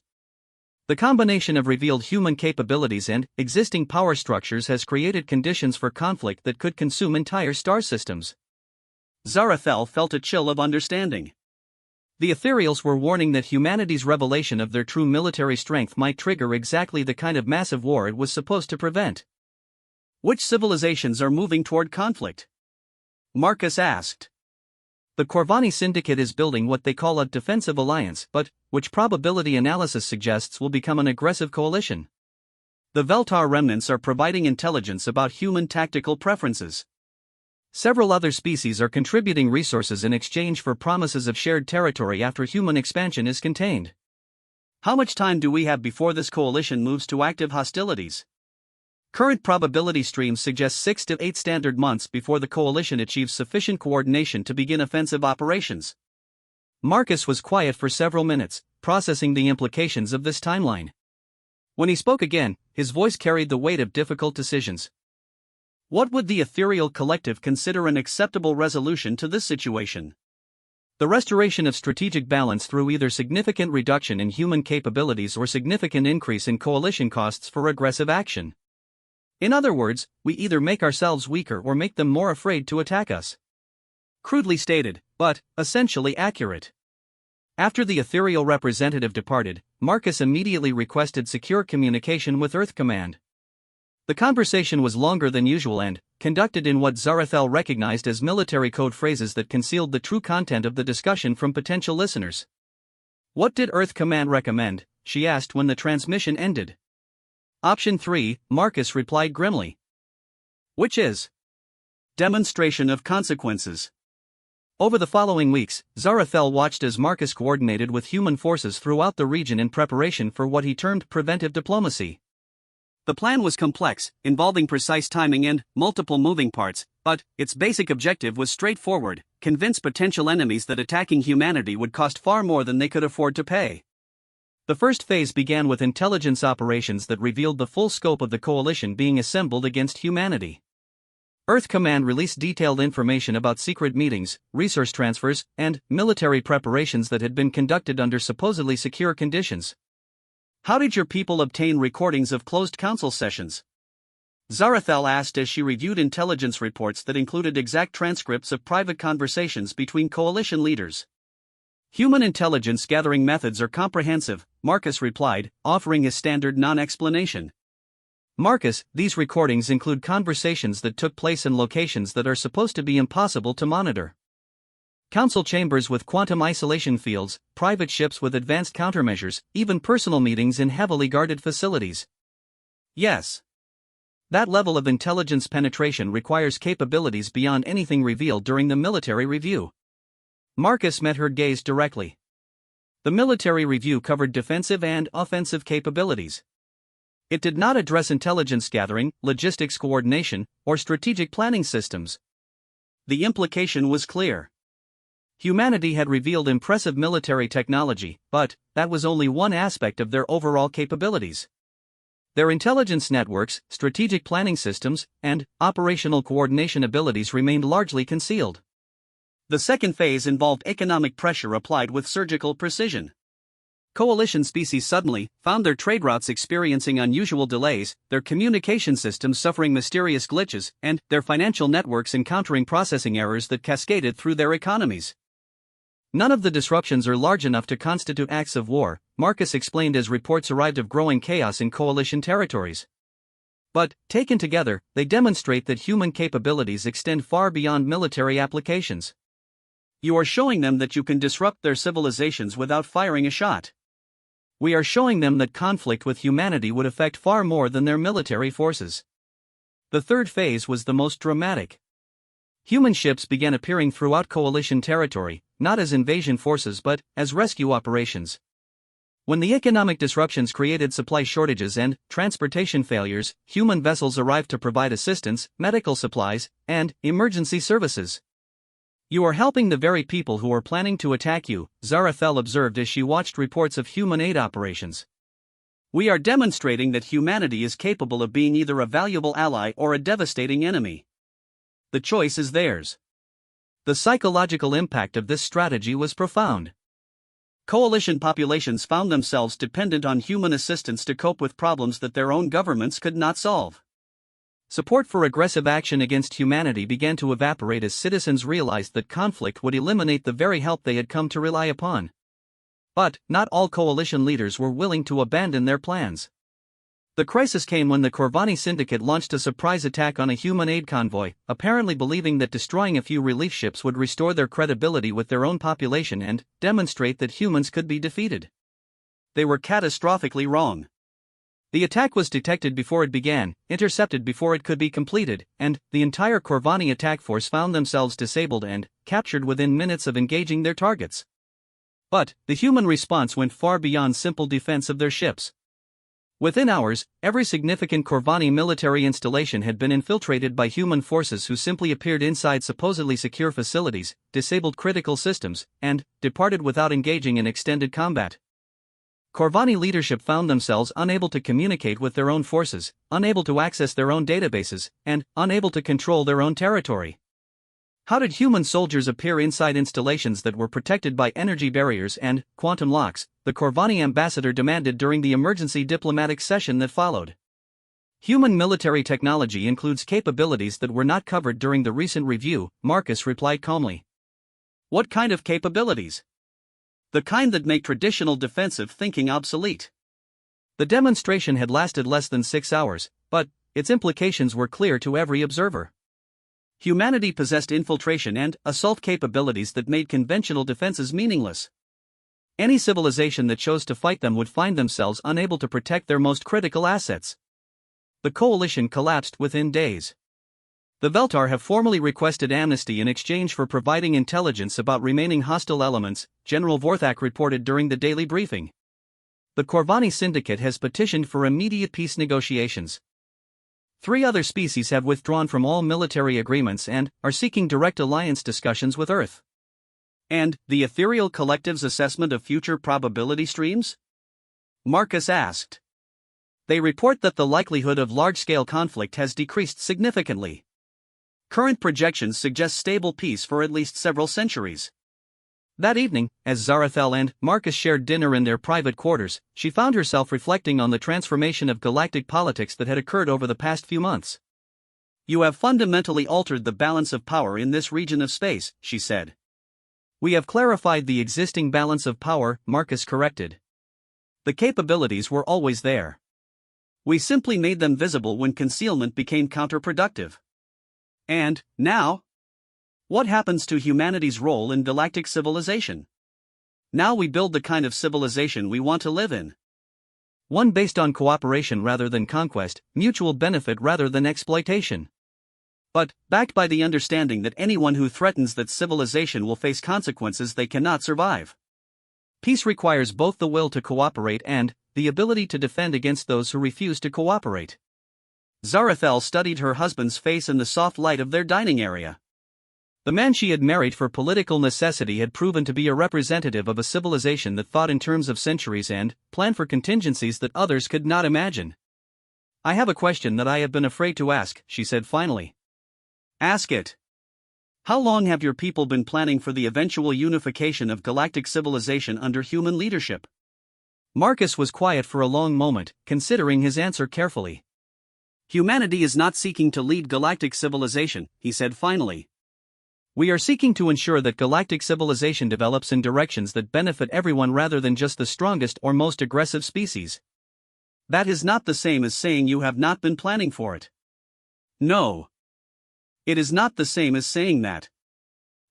The combination of revealed human capabilities and existing power structures has created conditions for conflict that could consume entire star systems. Zarathel felt a chill of understanding. The Ethereals were warning that humanity's revelation of their true military strength might trigger exactly the kind of massive war it was supposed to prevent. Which civilizations are moving toward conflict? Marcus asked. The Corvani Syndicate is building what they call a defensive alliance, but which probability analysis suggests will become an aggressive coalition. The Veltar remnants are providing intelligence about human tactical preferences. Several other species are contributing resources in exchange for promises of shared territory after human expansion is contained. How much time do we have before this coalition moves to active hostilities? Current probability streams suggest 6 to 8 standard months before the coalition achieves sufficient coordination to begin offensive operations. Marcus was quiet for several minutes, processing the implications of this timeline. When he spoke again, his voice carried the weight of difficult decisions. What would the Ethereal Collective consider an acceptable resolution to this situation? The restoration of strategic balance through either significant reduction in human capabilities or significant increase in coalition costs for aggressive action. In other words, we either make ourselves weaker or make them more afraid to attack us. Crudely stated, but essentially accurate. After the ethereal representative departed, Marcus immediately requested secure communication with Earth Command. The conversation was longer than usual and conducted in what Zarathel recognized as military code phrases that concealed the true content of the discussion from potential listeners. What did Earth Command recommend? She asked when the transmission ended. Option 3, Marcus replied grimly. Which is? Demonstration of consequences. Over the following weeks, Zarathel watched as Marcus coordinated with human forces throughout the region in preparation for what he termed preventive diplomacy. The plan was complex, involving precise timing and multiple moving parts, but its basic objective was straightforward: convince potential enemies that attacking humanity would cost far more than they could afford to pay. The first phase began with intelligence operations that revealed the full scope of the coalition being assembled against humanity. Earth Command released detailed information about secret meetings, resource transfers, and military preparations that had been conducted under supposedly secure conditions. How did your people obtain recordings of closed council sessions? Zarathel asked as she reviewed intelligence reports that included exact transcripts of private conversations between coalition leaders. Human intelligence gathering methods are comprehensive, Marcus replied, offering his standard non-explanation. Marcus, these recordings include conversations that took place in locations that are supposed to be impossible to monitor. Council chambers with quantum isolation fields, private ships with advanced countermeasures, even personal meetings in heavily guarded facilities. Yes. That level of intelligence penetration requires capabilities beyond anything revealed during the military review. Marcus met her gaze directly. The military review covered defensive and offensive capabilities. It did not address intelligence gathering, logistics coordination, or strategic planning systems. The implication was clear. Humanity had revealed impressive military technology, but that was only one aspect of their overall capabilities. Their intelligence networks, strategic planning systems, and operational coordination abilities remained largely concealed. The second phase involved economic pressure applied with surgical precision. Coalition species suddenly found their trade routes experiencing unusual delays, their communication systems suffering mysterious glitches, and their financial networks encountering processing errors that cascaded through their economies. None of the disruptions are large enough to constitute acts of war, Marcus explained as reports arrived of growing chaos in coalition territories. But, taken together, they demonstrate that human capabilities extend far beyond military applications. You are showing them that you can disrupt their civilizations without firing a shot. We are showing them that conflict with humanity would affect far more than their military forces. The third phase was the most dramatic. Human ships began appearing throughout coalition territory, not as invasion forces but as rescue operations. When the economic disruptions created supply shortages and transportation failures, human vessels arrived to provide assistance, medical supplies, and emergency services. You are helping the very people who are planning to attack you, Zarathel observed as she watched reports of human aid operations. We are demonstrating that humanity is capable of being either a valuable ally or a devastating enemy. The choice is theirs. The psychological impact of this strategy was profound. Coalition populations found themselves dependent on human assistance to cope with problems that their own governments could not solve. Support for aggressive action against humanity began to evaporate as citizens realized that conflict would eliminate the very help they had come to rely upon. But not all coalition leaders were willing to abandon their plans. The crisis came when the Corvani Syndicate launched a surprise attack on a human aid convoy, apparently believing that destroying a few relief ships would restore their credibility with their own population and demonstrate that humans could be defeated. They were catastrophically wrong. The attack was detected before it began, intercepted before it could be completed, and the entire Corvani attack force found themselves disabled and captured within minutes of engaging their targets. But the human response went far beyond simple defense of their ships. Within hours, every significant Corvani military installation had been infiltrated by human forces who simply appeared inside supposedly secure facilities, disabled critical systems, and departed without engaging in extended combat. Corvani leadership found themselves unable to communicate with their own forces, unable to access their own databases, and unable to control their own territory. How did human soldiers appear inside installations that were protected by energy barriers and quantum locks? The Corvani ambassador demanded during the emergency diplomatic session that followed. Human military technology includes capabilities that were not covered during the recent review, Marcus replied calmly. What kind of capabilities? The kind that make traditional defensive thinking obsolete. The demonstration had lasted less than 6 hours, but its implications were clear to every observer. Humanity possessed infiltration and assault capabilities that made conventional defenses meaningless. Any civilization that chose to fight them would find themselves unable to protect their most critical assets. The coalition collapsed within days. The Veltar have formally requested amnesty in exchange for providing intelligence about remaining hostile elements, General Vorthak reported during the daily briefing. The Corvani Syndicate has petitioned for immediate peace negotiations. 3 other species have withdrawn from all military agreements and are seeking direct alliance discussions with Earth. And the ethereal collective's assessment of future probability streams? Marcus asked. They report that the likelihood of large-scale conflict has decreased significantly. Current projections suggest stable peace for at least several centuries. That evening, as Zarathel and Marcus shared dinner in their private quarters, she found herself reflecting on the transformation of galactic politics that had occurred over the past few months. You have fundamentally altered the balance of power in this region of space, she said. We have clarified the existing balance of power, Marcus corrected. The capabilities were always there. We simply made them visible when concealment became counterproductive. And, now? What happens to humanity's role in galactic civilization? Now we build the kind of civilization we want to live in. One based on cooperation rather than conquest, mutual benefit rather than exploitation. But, backed by the understanding that anyone who threatens that civilization will face consequences they cannot survive. Peace requires both the will to cooperate and the ability to defend against those who refuse to cooperate. Zarathel studied her husband's face in the soft light of their dining area. The man she had married for political necessity had proven to be a representative of a civilization that thought in terms of centuries and planned for contingencies that others could not imagine. I have a question that I have been afraid to ask, she said finally. Ask it. How long have your people been planning for the eventual unification of galactic civilization under human leadership? Marcus was quiet for a long moment, considering his answer carefully. Humanity is not seeking to lead galactic civilization, he said finally. We are seeking to ensure that galactic civilization develops in directions that benefit everyone rather than just the strongest or most aggressive species. That is not the same as saying you have not been planning for it. No. It is not the same as saying that.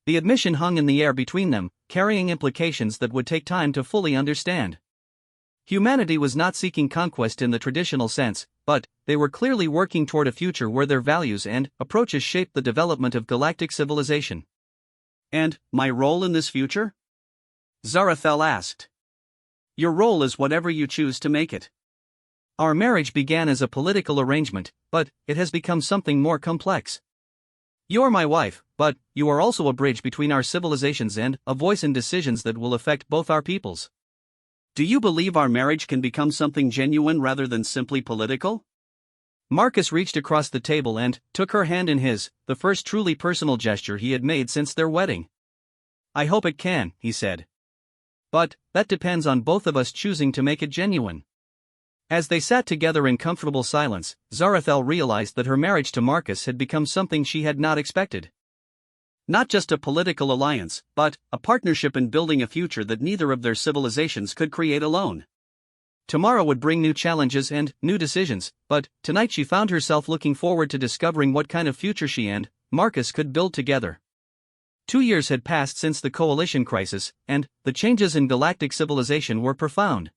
The admission hung in the air between them, carrying implications that would take time to fully understand. Humanity was not seeking conquest in the traditional sense, but they were clearly working toward a future where their values and approaches shaped the development of galactic civilization. And my role in this future? Zarathel asked. Your role is whatever you choose to make it. Our marriage began as a political arrangement, but it has become something more complex. You are my wife, but you are also a bridge between our civilizations and a voice in decisions that will affect both our peoples. Do you believe our marriage can become something genuine rather than simply political? Marcus reached across the table and took her hand in his, the first truly personal gesture he had made since their wedding. I hope it can, he said. but that depends on both of us choosing to make it genuine. As they sat together in comfortable silence, Zarathel realized that her marriage to Marcus had become something she had not expected. Not just a political alliance, but a partnership in building a future that neither of their civilizations could create alone. Tomorrow would bring new challenges and new decisions, but tonight she found herself looking forward to discovering what kind of future she and Marcus could build together. 2 years had passed since the coalition crisis, and the changes in galactic civilization were profound.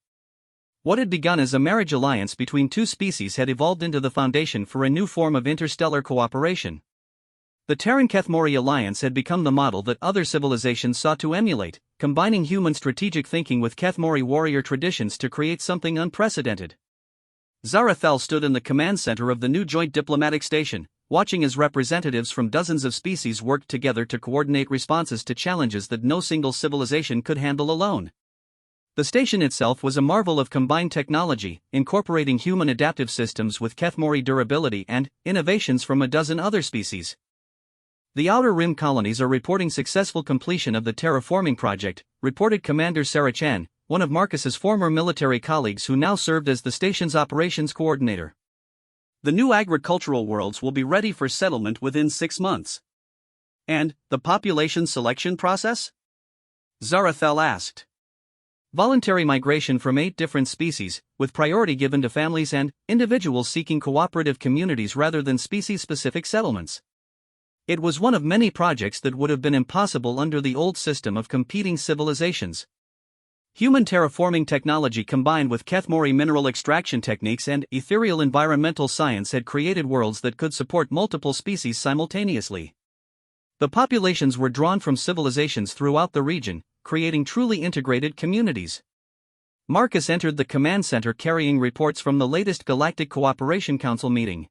What had begun as a marriage alliance between two species had evolved into the foundation for a new form of interstellar cooperation. The Terran-Kethmori alliance had become the model that other civilizations sought to emulate, combining human strategic thinking with Kethmori warrior traditions to create something unprecedented. Zarathel stood in the command center of the new joint diplomatic station, watching as representatives from dozens of species worked together to coordinate responses to challenges that no single civilization could handle alone. The station itself was a marvel of combined technology, incorporating human adaptive systems with Kethmori durability and innovations from a dozen other species. The Outer Rim colonies are reporting successful completion of the terraforming project, reported Commander Sarah Chan, one of Marcus's former military colleagues who now served as the station's operations coordinator. The new agricultural worlds will be ready for settlement within 6 months. And the population selection process? Zarathel asked. Voluntary migration from 8 different species, with priority given to families and individuals seeking cooperative communities rather than species-specific settlements. It was one of many projects that would have been impossible under the old system of competing civilizations. Human terraforming technology combined with Kethmori mineral extraction techniques and ethereal environmental science had created worlds that could support multiple species simultaneously. The populations were drawn from civilizations throughout the region, creating truly integrated communities. Marcus entered the command center carrying reports from the latest Galactic Cooperation Council meeting.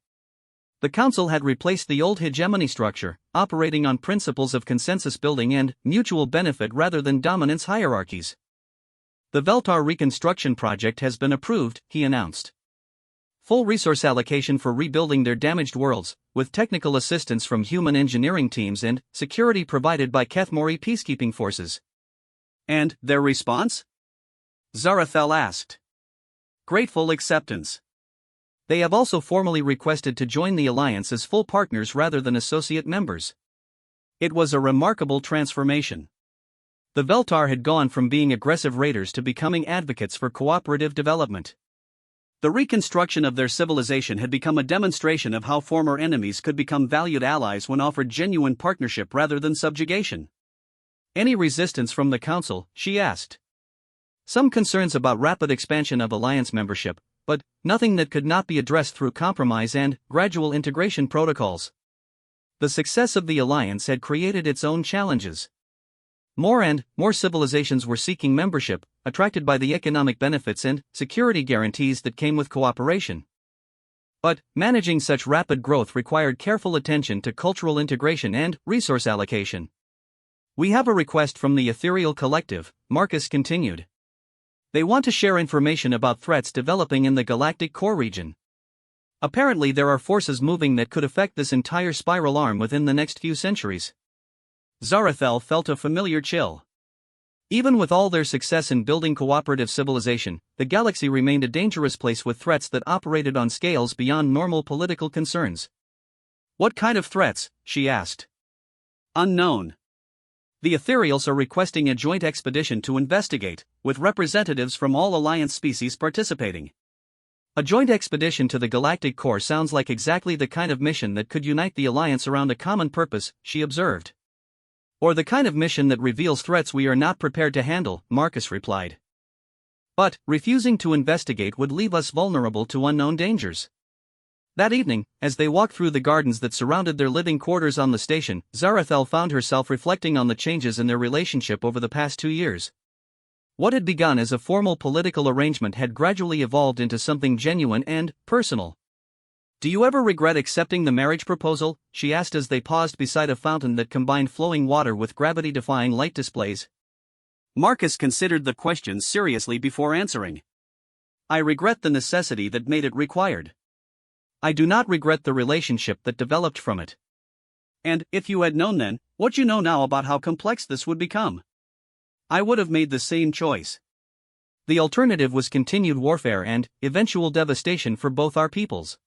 The Council had replaced the old hegemony structure, operating on principles of consensus building and mutual benefit rather than dominance hierarchies. The Veltar reconstruction project has been approved, he announced. Full resource allocation for rebuilding their damaged worlds, with technical assistance from human engineering teams and security provided by Kethmori peacekeeping forces. And their response? Zarathel asked. Grateful acceptance. They have also formally requested to join the alliance as full partners rather than associate members. It was a remarkable transformation. The Veltar had gone from being aggressive raiders to becoming advocates for cooperative development. The reconstruction of their civilization had become a demonstration of how former enemies could become valued allies when offered genuine partnership rather than subjugation. Any resistance from the Council, she asked. Some concerns about rapid expansion of alliance membership, but nothing that could not be addressed through compromise and gradual integration protocols. The success of the alliance had created its own challenges. More and more civilizations were seeking membership, attracted by the economic benefits and security guarantees that came with cooperation. But managing such rapid growth required careful attention to cultural integration and resource allocation. We have a request from the Ethereal Collective, Marcus continued. They want to share information about threats developing in the galactic core region. Apparently there are forces moving that could affect this entire spiral arm within the next few centuries. Zarathel felt a familiar chill. Even with all their success in building cooperative civilization, the galaxy remained a dangerous place with threats that operated on scales beyond normal political concerns. What kind of threats? She asked. Unknown. The Ethereals are requesting a joint expedition to investigate, with representatives from all Alliance species participating. A joint expedition to the galactic core sounds like exactly the kind of mission that could unite the Alliance around a common purpose, she observed. Or the kind of mission that reveals threats we are not prepared to handle, Marcus replied. But refusing to investigate would leave us vulnerable to unknown dangers. That evening, as they walked through the gardens that surrounded their living quarters on the station, Zarathel found herself reflecting on the changes in their relationship over the past 2 years. What had begun as a formal political arrangement had gradually evolved into something genuine and personal. Do you ever regret accepting the marriage proposal? She asked as they paused beside a fountain that combined flowing water with gravity-defying light displays. Marcus considered the question seriously before answering. I regret the necessity that made it required. I do not regret the relationship that developed from it. And if you had known then, what you know now about how complex this would become. I would have made the same choice. The alternative was continued warfare and eventual devastation for both our peoples.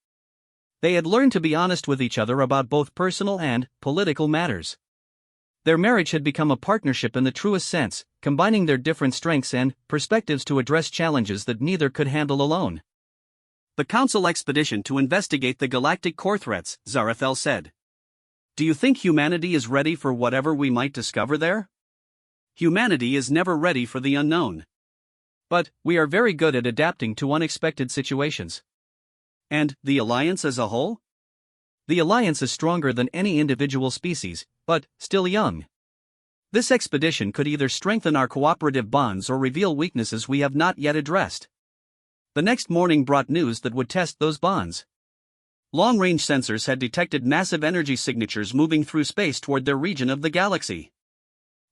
They had learned to be honest with each other about both personal and political matters. Their marriage had become a partnership in the truest sense, combining their different strengths and perspectives to address challenges that neither could handle alone. The Council expedition to investigate the galactic core threats, Zarathel said. Do you think humanity is ready for whatever we might discover there? Humanity is never ready for the unknown. But we are very good at adapting to unexpected situations. And the Alliance as a whole? The Alliance is stronger than any individual species, but still young. This expedition could either strengthen our cooperative bonds or reveal weaknesses we have not yet addressed. The next morning brought news that would test those bonds. Long-range sensors had detected massive energy signatures moving through space toward their region of the galaxy.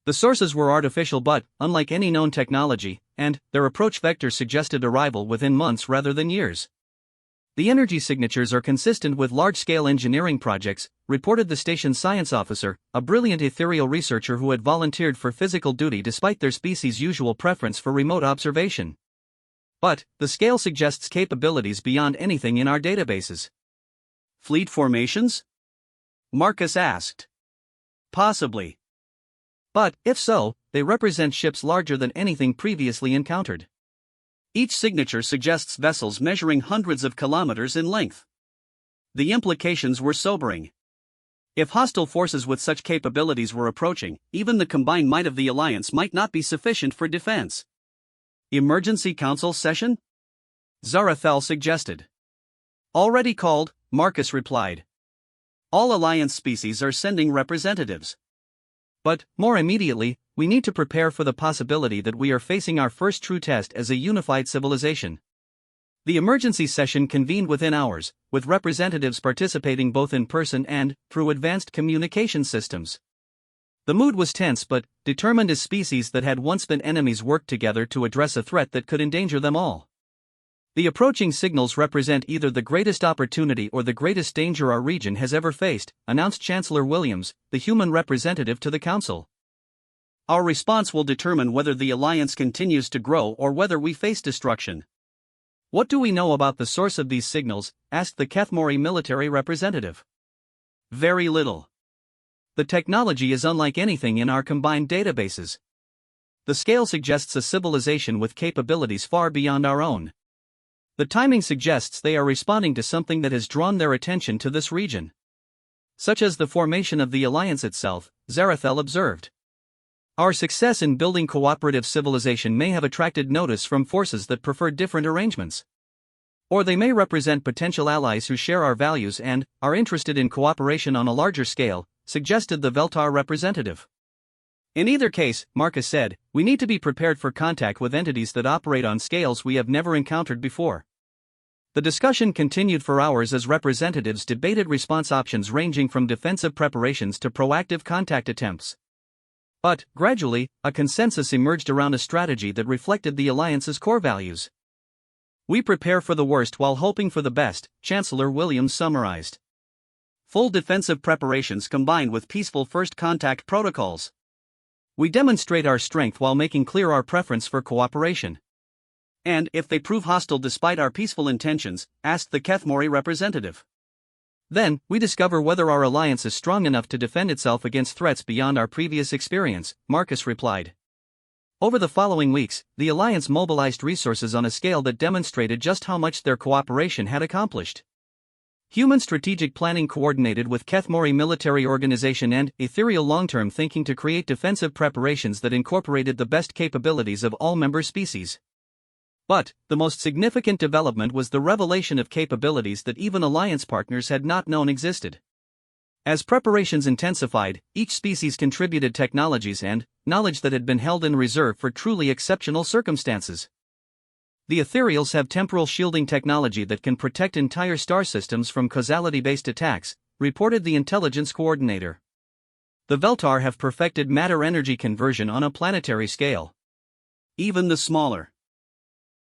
The sources were artificial but, unlike any known technology, and their approach vector suggested arrival within months rather than years. The energy signatures are consistent with large-scale engineering projects, reported the station's science officer, a brilliant ethereal researcher who had volunteered for physical duty despite their species' usual preference for remote observation. But, the scale suggests capabilities beyond anything in our databases. Fleet formations? Marcus asked. Possibly. But, if so, they represent ships larger than anything previously encountered. Each signature suggests vessels measuring hundreds of kilometers in length. The implications were sobering. If hostile forces with such capabilities were approaching, even the combined might of the Alliance might not be sufficient for defense. Emergency Council session? Zarathel suggested. Already called, Marcus replied. All Alliance species are sending representatives. But, more immediately, we need to prepare for the possibility that we are facing our first true test as a unified civilization. The emergency session convened within hours, with representatives participating both in person and through advanced communication systems. The mood was tense but determined as species that had once been enemies worked together to address a threat that could endanger them all. The approaching signals represent either the greatest opportunity or the greatest danger our region has ever faced, announced Chancellor Williams, the human representative to the Council. Our response will determine whether the Alliance continues to grow or whether we face destruction. What do we know about the source of these signals? Asked the Kethmori military representative. Very little. The technology is unlike anything in our combined databases. The scale suggests a civilization with capabilities far beyond our own. The timing suggests they are responding to something that has drawn their attention to this region. Such as the formation of the Alliance itself, Zarathel observed. Our success in building cooperative civilization may have attracted notice from forces that prefer different arrangements. Or they may represent potential allies who share our values and are interested in cooperation on a larger scale, suggested the Veltar representative. In either case, Marcus said, we need to be prepared for contact with entities that operate on scales we have never encountered before. The discussion continued for hours as representatives debated response options ranging from defensive preparations to proactive contact attempts. But, gradually, a consensus emerged around a strategy that reflected the Alliance's core values. We prepare for the worst while hoping for the best, Chancellor Williams summarized. Full defensive preparations combined with peaceful first contact protocols. We demonstrate our strength while making clear our preference for cooperation. And if they prove hostile despite our peaceful intentions, asked the Kethmori representative. Then, we discover whether our alliance is strong enough to defend itself against threats beyond our previous experience, Marcus replied. Over the following weeks, the alliance mobilized resources on a scale that demonstrated just how much their cooperation had accomplished. Human strategic planning coordinated with Kethmori military organization and ethereal long-term thinking to create defensive preparations that incorporated the best capabilities of all member species. But, the most significant development was the revelation of capabilities that even alliance partners had not known existed. As preparations intensified, each species contributed technologies and knowledge that had been held in reserve for truly exceptional circumstances. The ethereals have temporal shielding technology that can protect entire star systems from causality-based attacks, reported the intelligence coordinator. The Veltar have perfected matter-energy conversion on a planetary scale. Even the smaller